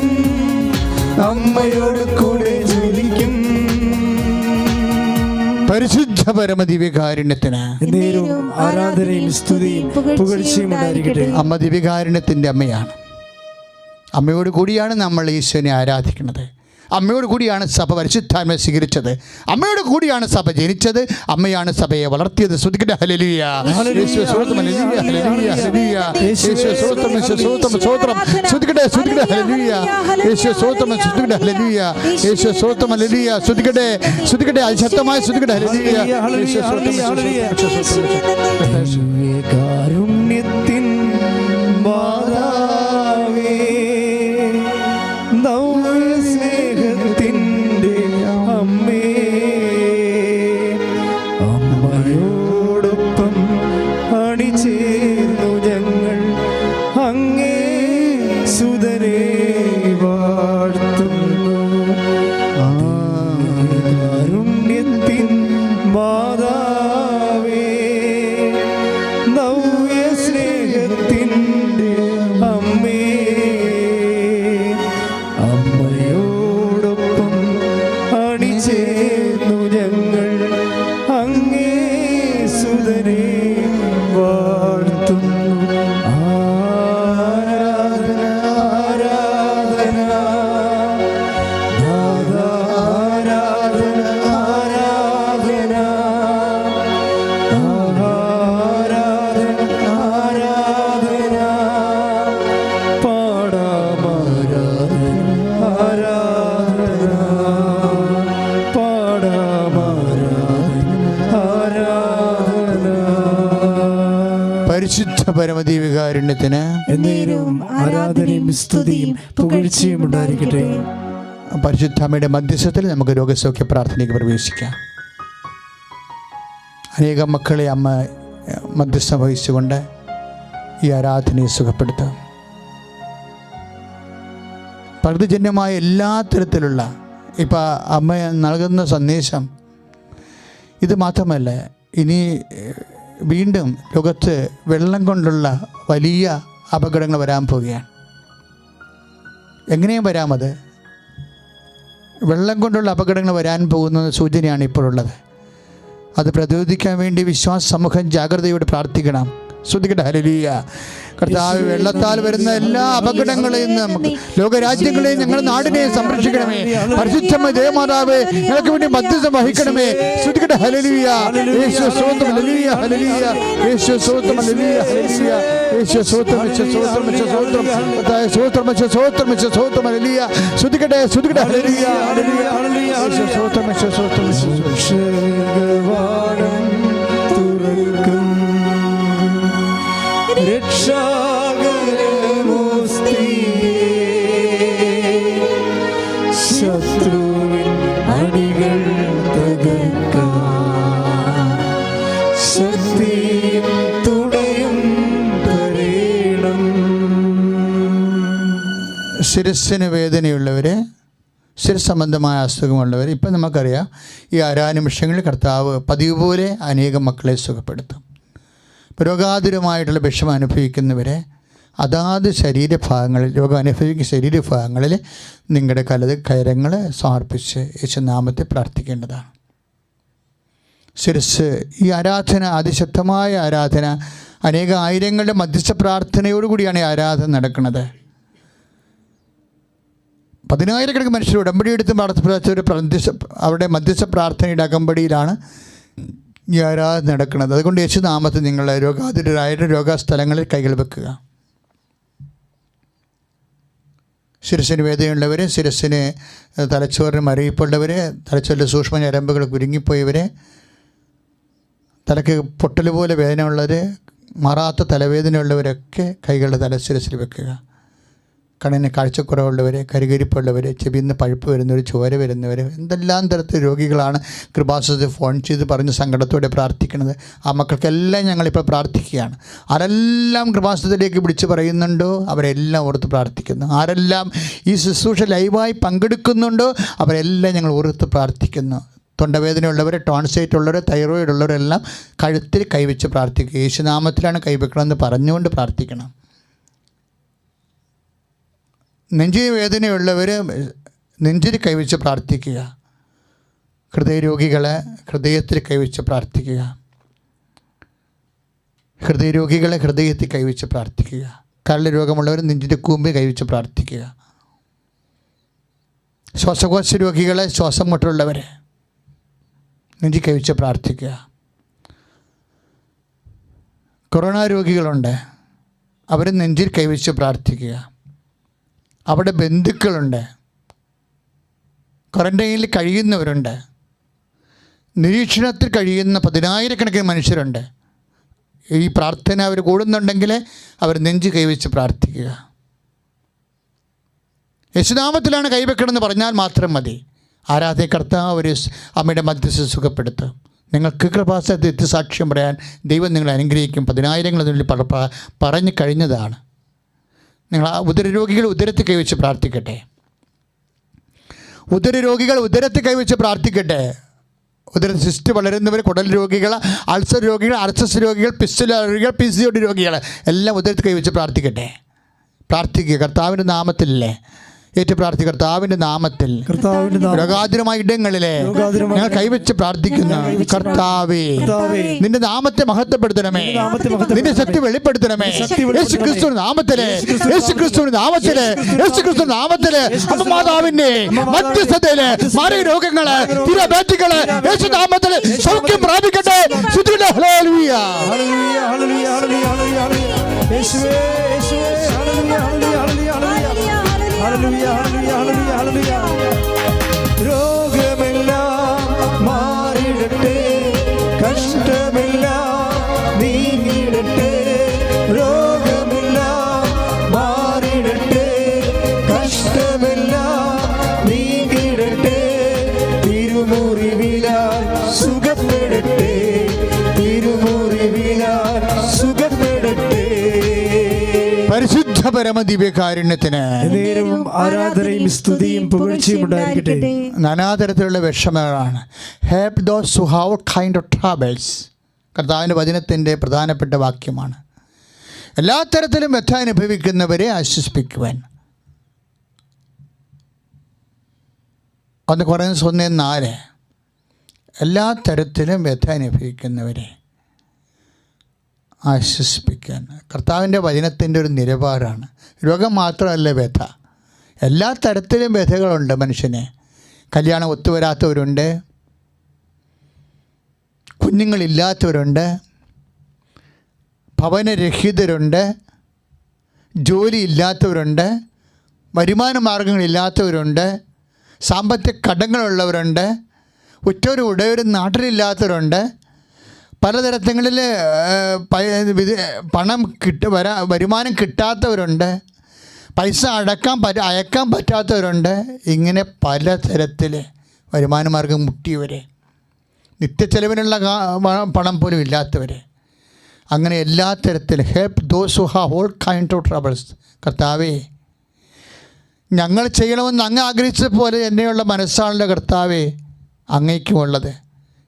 അമ്മയോട് കൂടെ ജ്വലിക്കും. പരിശുദ്ധ പരമദിവ്യകാരുണ്യത്തിന് നേരവും ആരാധനയും സ്തുതിയും പുകഴ്ചയും ഉണ്ടായിരിക്കട്ടെ. അമ്മ ദിവ്യകാരുണ്യത്തിൻ്റെ അമ്മയാണ്. അമ്മയോട് കൂടിയാണ് നമ്മൾ ഈശോനെ ആരാധിക്കുന്നത്. അമ്മയോട് കൂടിയാണ് സഭ പരിശുദ്ധാത്മ സ്വീകരിച്ചത്. അമ്മയോട് കൂടിയാണ് സഭ ജനിച്ചത്. അമ്മയാണ് സഭയെ വളർത്തിയത്. സ്തുതിക്കട്ടെ. ഹല്ലേലൂയ. യേശുവേ സ്തോത്രം. ഹല്ലേലൂയ. ഹല്ലേലൂയ. ഹല്ലേലൂയ. യേശുവേ സ്തോത്രം. യേശുവേ സ്തോത്രം. സ്തോത്രം. സ്തുതിക്കട്ടെ. സ്തുതിക്കട്ടെ. ഹല്ലേലൂയ. യേശുവേ സ്തോത്രം. സ്തുതിക്കട്ടെ. ഹല്ലേലൂയ. യേശുവേ സ്തോത്രം. ഹല്ലേലൂയ. സ്തുതിക്കട്ടെ. സ്തുതിക്കട്ടെ. അതിശക്തമായി സ്തുതിക്കട്ടെ. ഹല്ലേലൂയ. യേശുവേ സ്തോത്രം. കാരുണ്യത്തിൻ മാതാവേ, സ്നേഹത്തിൻ്റെ അമ്മേ, അമ്മയോടൊപ്പം അണിചേർന്നു ഞങ്ങൾ അങ്ങേ സുതനെ വാഴ്ത്തുന്നു. കാരുണ്യത്തിൻ മാതാവേ, നവ്യ സ്നേഹത്തിൻ്റെ അമ്മേ, അമ്മയോടൊപ്പം അണിചേർന്നു ഞങ്ങൾ അങ്ങേ സുതനെ വാഴ്ത്തുന്നു. ആരാധന ആരാധന നാഥാ, ആരാധന ആരാധന ആരാധന ആരാധന പാടാം ആരാധന ആരാധന പാടാം ആരാധന. പരിശുദ്ധ പരമദിവ്യകാരുണ്യത്തിന് എന്നേരവും ആരാധനയും സ്തുതിയും പുകഴ്ചയും ഉണ്ടായിരിക്കട്ടെ. പരിശുദ്ധ അമ്മയുടെ മധ്യസ്ഥത്തിൽ നമുക്ക് രോഗസൗഖ്യ പ്രാർത്ഥനയ്ക്ക് പ്രവേശിക്കാം. അനേകം മക്കളെ അമ്മ മധ്യസ്ഥം വഹിച്ചുകൊണ്ട് ഈ ആരാധനയെ സുഖപ്പെടുത്താം. പ്രകൃതിജന്യമായ എല്ലാ തരത്തിലുള്ള ഇപ്പം അമ്മ നൽകുന്ന സന്ദേശം ഇത് മാത്രമല്ല, ഇനി വീണ്ടും ലോകത്ത് വെള്ളം കൊണ്ടുള്ള വലിയ അപകടങ്ങൾ വരാൻ പോവുകയാണ്. എങ്ങനെയും വരാമത് വെള്ളം കൊണ്ടുള്ള അപകടങ്ങൾ വരാൻ പോകുന്ന സൂചനയാണ് ഇപ്പോഴുള്ളത്. അത് പ്രതിരോധിക്കാൻ വേണ്ടി വിശ്വാസ സമൂഹം ജാഗ്രതയോടെ പ്രാർത്ഥിക്കണം. ശ്രദ്ധിക്കട്ടെ. ഹല്ലേലൂയ. കർത്താവ്, വെള്ളത്താൽ വരുന്ന എല്ലാ അപകടങ്ങളെയും നമുക്ക് ലോകരാജ്യങ്ങളെയും ഞങ്ങളുടെ നാടിനെയും സംരക്ഷിക്കണമേ. പരിശുദ്ധമായ ദേവമാതാവേ, ഞങ്ങൾക്ക് വേണ്ടി മധ്യസ്ഥം വഹിക്കണമേ. ശ്രദ്ധിക്കട്ടെ. ഹല്ലേലൂയ. യേശുവേ സ്തോത്രം. ഹല്ലേലൂയ. ഹല്ലേലൂയ. യേശുവേ സ്തോത്രം. ഹല്ലേലൂയ. ഹല്ലേലൂയ. യേശുവേ സ്തോത്രം. യേശുവേ സ്തോത്രം. യേശുവേ സ്തോത്രം. കർത്താവേ സ്തോത്രം. യേശുവേ സ്തോത്രം. യേശുവേ സ്തോത്രം. ഹല്ലേലൂയ. ശ്രദ്ധിക്കട്ടെ. ശ്രദ്ധിക്കട്ടെ. ഹല്ലേലൂയ. ഹല്ലേലൂയ. യേശുവേ സ്തോത്രം. യേശുവേ സ്തോത്രം. രക്ഷകവാടം തുറക്കും ശത്രുവിൻ അണികൾ തകർക്കാൻ ശക്തിയും തുണയും തരേണം. ശിരസ്സിന് വേദനയുള്ളവരെ, ശിരസ് സംബന്ധമായ അസുഖമുള്ളവർ, ഇപ്പം നമുക്കറിയാം ഈ ആരാനിമിഷങ്ങളിൽ കർത്താവ് പതിവ് പോലെ അനേകം മക്കളെ സുഖപ്പെടുത്തും. രോഗാതുരമായിട്ടുള്ള വിഷമം അനുഭവിക്കുന്നവരെ അതാത് ശരീരഭാഗങ്ങളിൽ, രോഗം അനുഭവിക്കുന്ന ശരീരഭാഗങ്ങളിൽ നിങ്ങളുടെ കരങ്ങൾ സമർപ്പിച്ച് യേശുനാമത്തെ പ്രാർത്ഥിക്കേണ്ടതാണ്. ശിരസ്, ഈ ആരാധന അതിശക്തമായ ആരാധന, അനേക ആയിരങ്ങളുടെ മധ്യസ്ഥ പ്രാർത്ഥനയോടുകൂടിയാണ് ഈ ആരാധന നടക്കുന്നത്. 10,000 മനുഷ്യർ ഉടമ്പടി എടുത്ത് അവരുടെ മധ്യസ്ഥ പ്രാർത്ഥനയുടെ അകമ്പടിയിലാണ് ഈ ആരാധന നടക്കുന്നത്. അതുകൊണ്ട് യേശുനാമത്തിൽ നിങ്ങൾ രോഗാതുരരായിട്ട് രോഗസ്ഥലങ്ങളിൽ കൈകൾ വെക്കുക. ശിരസ്സിന് വേദനയുള്ളവർ, ശിരസ്സിന് തലച്ചോറിന് മരവിപ്പുള്ളവർ, തലച്ചോറിൻ്റെ സൂക്ഷ്മ ഞരമ്പുകൾ കുരുങ്ങിപ്പോയവർ, തലയ്ക്ക് പൊട്ടൽ പോലെ വേദന ഉള്ളവർ, മാറാത്ത തലവേദനയുള്ളവരൊക്കെ കൈകളുടെ തലശിരസിൽ വെക്കുക. കണ്ണിന് കാഴ്ചക്കുറവുള്ളവർ, കരികരിപ്പുള്ളവർ, ചെവിന്ന് പഴുപ്പ് വരുന്നവർ, ചോര വരുന്നവർ, എന്തെല്ലാം തരത്തിൽ രോഗികളാണ് കൃപാസനത്തിൽ ഫോൺ ചെയ്ത് പറഞ്ഞ് സങ്കടത്തോടെ പ്രാർത്ഥിക്കുന്നത്. ആ മക്കൾക്കെല്ലാം ഞങ്ങളിപ്പോൾ പ്രാർത്ഥിക്കുകയാണ്. ആരെല്ലാം കൃപാസനത്തിലേക്ക് വിളിച്ച് പറയുന്നുണ്ടോ അവരെല്ലാം ഓർത്ത് പ്രാർത്ഥിക്കുന്നു. ആരെല്ലാം ഈ ശുശ്രൂഷ ലൈവായി പങ്കെടുക്കുന്നുണ്ടോ അവരെല്ലാം ഞങ്ങൾ ഓർത്ത് പ്രാർത്ഥിക്കുന്നു. തൊണ്ടവേദനയുള്ളവർ, ടോൺസൈറ്റ് ഉള്ളവർ, തൈറോയിഡ് ഉള്ളവരെല്ലാം കഴുത്തിൽ കൈവച്ച് പ്രാർത്ഥിക്കുക. യേശുനാമത്തിലാണ് കൈവെക്കണമെന്ന് പറഞ്ഞുകൊണ്ട് പ്രാർത്ഥിക്കണം. നെഞ്ചിന് വേദനയുള്ളവർ നെഞ്ചിൽ കൈവച്ച് പ്രാർത്ഥിക്കുക. ഹൃദയരോഗികളെ ഹൃദയത്തിൽ കൈവച്ച് പ്രാർത്ഥിക്കുക. ഹൃദയരോഗികളെ ഹൃദയത്തിൽ കൈവച്ച് പ്രാർത്ഥിക്കുക. കരൾ രോഗമുള്ളവർ നെഞ്ചിൻ്റെ കൂമ്പിൽ കൈവച്ച് പ്രാർത്ഥിക്കുക. ശ്വാസകോശ രോഗികളെ, ശ്വാസം മുട്ടുള്ളവരെ നെഞ്ചി കൈവച്ച് പ്രാർത്ഥിക്കുക. കൊറോണ രോഗികളുണ്ട്, അവർ നെഞ്ചിൽ കൈവച്ച് പ്രാർത്ഥിക്കുക. അവിടെ ബന്ധുക്കളുണ്ട്, ക്വാറന്റൈനിൽ കഴിയുന്നവരുണ്ട്, നിരീക്ഷണത്തിൽ കഴിയുന്ന 10,000-കണക്കിന് മനുഷ്യരുണ്ട്. ഈ പ്രാർത്ഥന അവർ കൂടുന്നുണ്ടെങ്കിൽ അവർ നെഞ്ച് കൈവച്ച് പ്രാർത്ഥിക്കുക. യേശുനാമത്തിലാണ് കൈവെക്കണമെന്ന് പറഞ്ഞാൽ മാത്രം മതി. ആരാധന കർത്താവ് ഒരു അമ്മയുടെ മധ്യസ്ഥ സുഖപ്പെടുത്തും. നിങ്ങൾക്ക് കൃപാസനത്തിൽ എത്തി സാക്ഷ്യം പറയാൻ ദൈവം നിങ്ങളെ അനുഗ്രഹിക്കും. 10,000-ങ്ങളിൽ പറഞ്ഞു കഴിഞ്ഞതാണ്. നിങ്ങൾ ആ ഉദരരോഗികൾ ഉദരത്തിൽ കൈവച്ച് പ്രാർത്ഥിക്കട്ടെ. ഉദരരോഗികൾ ഉദരത്തിൽ കൈവച്ച് പ്രാർത്ഥിക്കട്ടെ. ഉദര സിസ്റ്റ് വളരുന്നവർ, കുടൽ രോഗികൾ, അൾസർ രോഗികൾ, അർച്ചസ് രോഗികൾ, പിസ്റ്റുല രോഗികൾ, PCOD രോഗികൾ എല്ലാം ഉദരത്തിൽ കൈവച്ച് പ്രാർത്ഥിക്കട്ടെ. പ്രാർത്ഥിക്കുക. കർത്താവിൻ്റെ നാമത്തിലല്ലേ ഏറ്റു പ്രാർത്ഥിക്കുക. കർത്താവിൻ്റെ നാമത്തിൽ രോഗാതുരമായ ഇടങ്ങളിലെ ഞങ്ങൾ കൈവച്ച് പ്രാർത്ഥിക്കുന്ന കർത്താവേ, നിന്റെ നാമത്തെ മഹത്വപ്പെടുത്തണമേ, നിന്റെ ശക്തി വെളിപ്പെടുത്തണമേ. യേശു ക്രിസ്തുവിന്റെ നാമത്തിലെ, യേശു ക്രിസ്തുവിന്റെ നാമത്തിലെ, യേശു ക്രിസ്തു നാമത്തിലെ മാതാവിന്റെ മധ്യസ്ഥതയിലെ മാരക രോഗങ്ങള്, തിരബാറ്റുകള് യേശു നാമത്തിലെ സൗഖ്യം പ്രാപിക്കട്ടെ. ഹല്ലേലൂയ, ഹല്ലേലൂയ, ഹല്ലേലൂയ, ഹല്ലേലൂയ. യേശുവേ, യേശുവേ, ഹല്ലേലൂയ, ഹല്ലേലൂയ, ഹല്ലേലൂയ. ഹല്ലേലൂയ, ഹല്ലേലൂയ, ഹല്ലേലൂയ. രോഗമെല്ലാം മാറിടട്ടെ, കഷ്ടമെല്ലാം നീങ്ങിടട്ടെ. രോഗമെല്ലാം മാറിടട്ടെ, കഷ്ടമെല്ലാം നീങ്ങിടട്ടെ. തിരുമുറിവിലാൽ സുഖപ്പെടട്ടെ, തിരുമുറിവിലാൽ സുഖപ്പെടട്ടെ. പരിശുദ്ധ പരമദിവ്യകാരുണ്യത്തിന് നേരവും ആരാധനയും സ്തുതിയും പുകഴ്ചയും ഉണ്ടായിരിക്കട്ടെ. നാനാതരത്തിലുള്ള വിഷമങ്ങളാണ്. Help those who have kind of troubles. കർത്താവിൻ്റെ വചനത്തിൻ്റെ പ്രധാനപ്പെട്ട വാക്യമാണ്. എല്ലാ തരത്തിലും വ്യഥ അനുഭവിക്കുന്നവരെ ആശ്വസിപ്പിക്കുവാൻ. 1 Corinthians 1:4. എല്ലാ തരത്തിലും വ്യഥ അനുഭവിക്കുന്നവരെ ആശ്വസിപ്പിക്കാൻ. കർത്താവിൻ്റെ വചനത്തിൻ്റെ ഒരു നിലപാടാണ്. രോഗം മാത്രമല്ല വ്യഥ, എല്ലാ തരത്തിലും വ്യഥകളുണ്ട് മനുഷ്യന്. കല്യാണം ഒത്തുവരാത്തവരുണ്ട്, കുഞ്ഞുങ്ങളില്ലാത്തവരുണ്ട്, ഭവനരഹിതരുണ്ട്, ജോലി ഇല്ലാത്തവരുണ്ട്, വരുമാന മാർഗങ്ങളില്ലാത്തവരുണ്ട്, സാമ്പത്തിക കടങ്ങളുള്ളവരുണ്ട്, ഉറ്റവരും ഉടയവരും നാട്ടിലില്ലാത്തവരുണ്ട്, പലതരത്തിൽ പണം വരുമാനം കിട്ടാത്തവരുണ്ട്, പൈസ അയക്കാൻ പറ്റാത്തവരുണ്ട്. ഇങ്ങനെ പലതരത്തിൽ വരുമാനമാർഗം മുട്ടിയവർ, നിത്യച്ചെലവിനുള്ള പണം പോലും ഇല്ലാത്തവർ, അങ്ങനെ എല്ലാ തരത്തിലും help those who have all kind of troubles. കർത്താവേ, ഞങ്ങൾ ചെയ്യണമെന്ന് അങ്ങ് ആഗ്രഹിച്ച പോലെ എന്നെയുള്ള മനസ്സാണല്ലോ കർത്താവേ അങ്ങേക്കുമുള്ളത്.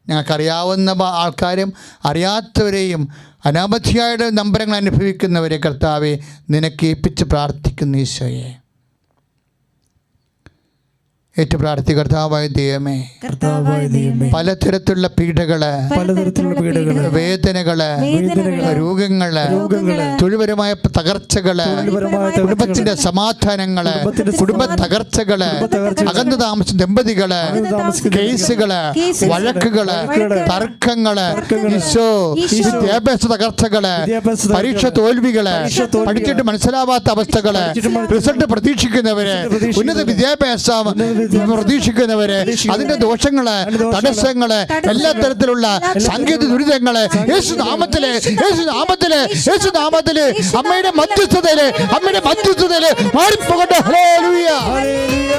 ഞങ്ങൾക്കറിയാവുന്ന ആൾക്കാരും അറിയാത്തവരെയും അനാമധിയായ നമ്പരങ്ങൾ അനുഭവിക്കുന്നവരെ കർത്താവെ നിനക്ക് ഏൽപ്പിച്ച് പ്രാർത്ഥിക്കുന്നു. ഈശോയെ ഏറ്റു പ്രാർത്ഥി. കർത്താവായ ദൈവമേ, പലതരത്തിലുള്ള പീഡകള്, വേദനകള്, രോഗങ്ങള്, തൊഴിൽപരമായ തകർച്ചകള്, കുടുംബത്തിന്റെ സമാധാനങ്ങള്, കുടുംബ തകർച്ചകള്, അകന്നു താമസ ദമ്പതികള്, കേസുകള്, വഴക്കുകള്, തർക്കങ്ങള്, ഈശോ വിദ്യാഭ്യാസ തകർച്ചകള്, പരീക്ഷ തോൽവികള്, പഠിച്ചിട്ട് മനസ്സിലാവാത്ത അവസ്ഥകള്, റിസൾട്ട് പ്രതീക്ഷിക്കുന്നവര്, ഉന്നത വിദ്യാഭ്യാസം പ്രതീക്ഷിക്കുന്നവര്, അതിന്റെ ദോഷങ്ങള്, തടസ്സങ്ങള്, എല്ലാ തരത്തിലുള്ള സാങ്കേതിക ദുരിതങ്ങള് യേശുനാമത്തില്, യേശുനാമത്തില്, യേശുനാമത്തില് അമ്മയുടെ മധ്യസ്ഥതയില്, അമ്മയുടെ മധ്യസ്ഥതയില് മാറിപ്പോകട്ടെ. ഹല്ലേലൂയ, ഹല്ലേലൂയ,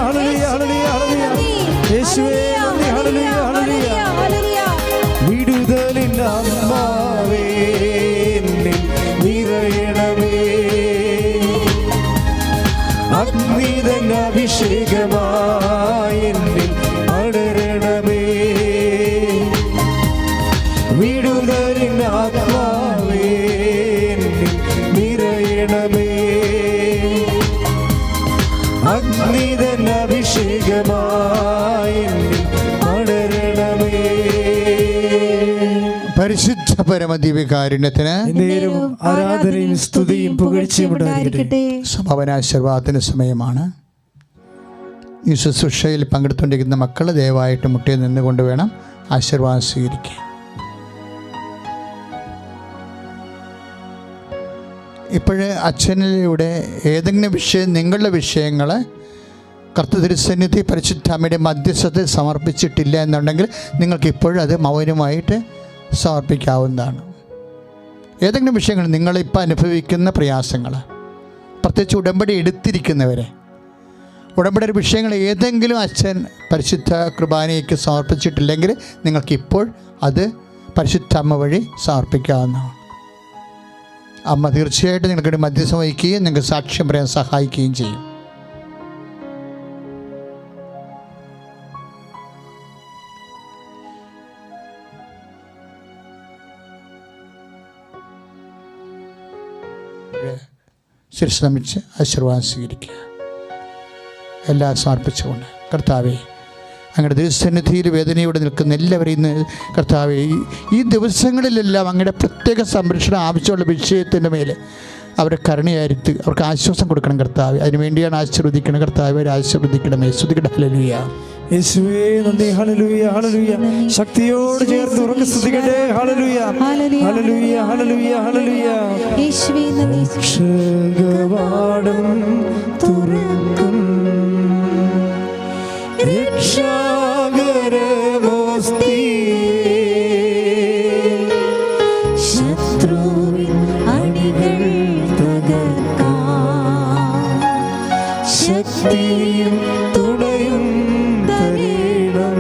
ഹല്ലേലൂയ, ഹല്ലേലൂയ, ഹല്ലേലൂയ. യേശുവേ ഹല്ലേലൂയ, ഹല്ലേലൂയ, ഹല്ലേലൂയ. വിടുതലിൻ അമ്മാവേ നിറയണമേ, അഗ്നിതൻ അഭിഷേകമായി എന്നിൽ അടരണമേ. പരിശുദ്ധ പരമദിവ്യകാരുണ്യത്തിന് നേരവും ആരാധനയും സ്തുതിയും പുകഴ്ചയും ഉണ്ടായിരിക്കട്ടെ. സമാപനാശീർവാദത്തിന് സമയമാണ്. ഈ ശുശ്രൂഷയിൽ പങ്കെടുത്തുകൊണ്ടിരിക്കുന്ന മക്കൾ ദയവായിട്ട് മുട്ടിൽ നിന്നുകൊണ്ട് വേണം ആശീർവാദം സ്വീകരിക്കാൻ. ഇപ്പോഴേ അച്ഛനിലൂടെ ഏതെങ്കിലും വിഷയം, നിങ്ങളുടെ വിഷയങ്ങൾ കർത്തൃതിരുസന്നിധി പരിശുദ്ധ അമ്മയുടെ മധ്യസ്ഥത്തിൽ സമർപ്പിച്ചിട്ടില്ല എന്നുണ്ടെങ്കിൽ നിങ്ങൾക്ക് ഇപ്പോഴും അത് മൗനമായിട്ട് സമർപ്പിക്കാവുന്നതാണ്. ഏതെങ്കിലും വിഷയങ്ങൾ നിങ്ങളിപ്പോൾ അനുഭവിക്കുന്ന പ്രയാസങ്ങൾ, പ്രത്യേകിച്ച് ഉടമ്പടി എടുത്തിരിക്കുന്നവരെ, ഉടമ്പടി വിഷയങ്ങൾ ഏതെങ്കിലും അച്ഛൻ പരിശുദ്ധ കുർബാനയ്ക്ക് സമർപ്പിച്ചിട്ടില്ലെങ്കിൽ നിങ്ങൾക്കിപ്പോൾ അത് പരിശുദ്ധ അമ്മ വഴി സമർപ്പിക്കാവുന്നതാണ്. അമ്മ തീർച്ചയായിട്ടും നിങ്ങൾക്ക് മധ്യസ്ഥം വഹിക്കുകയും നിങ്ങൾക്ക് സാക്ഷ്യം പറയാൻ സഹായിക്കുകയും ചെയ്യും. ശിരസ് നമിച്ച് ആശീർവാദം സ്വീകരിക്കുക. എല്ലാം സമർപ്പിച്ചുകൊണ്ട് കർത്താവേ, അങ്ങയുടെ ദിവസന്നിധിയിൽ വേദനയോടെ നിൽക്കുന്ന എല്ലാവരെയും കർത്താവേ, ഈ ദിവസങ്ങളിലെല്ലാം അങ്ങയുടെ പ്രത്യേക സംരക്ഷണം ആവശ്യമുള്ള വിഷയത്തിൻ്റെ മേലെ അവരെ കരുണയായിരിക്കും, അവർക്ക് ആശ്വാസം കൊടുക്കണം കർത്താവേ. അതിനുവേണ്ടിയാണ് ആശീർവദിക്കണം കർത്താവേ. അവരെ ആശീർവദിക്കണമേ. സ്തുതിക്കട്ടെ. ഹല്ലേലൂയ. യേശുവേ നന്ദി. ഹല്ലേലൂയ, ഹല്ലേലൂയ. ശക്തിയോട് ചേർത്ത് ഉറക്കെ സ്തുതിക്കട്ടെ. ഹല്ലേലൂയ, ഹല്ലേലൂയ, ഹല്ലേലൂയ, ഹല്ലേലൂയ. യേശുവേ നന്ദി. രക്ഷകവാടം തുറക്കും രക്ഷാകരമോസ്തി ശത്രുവിൻ അണികൾ തകർക്കാൻ ശക്തിയും തുണയും തരീണം.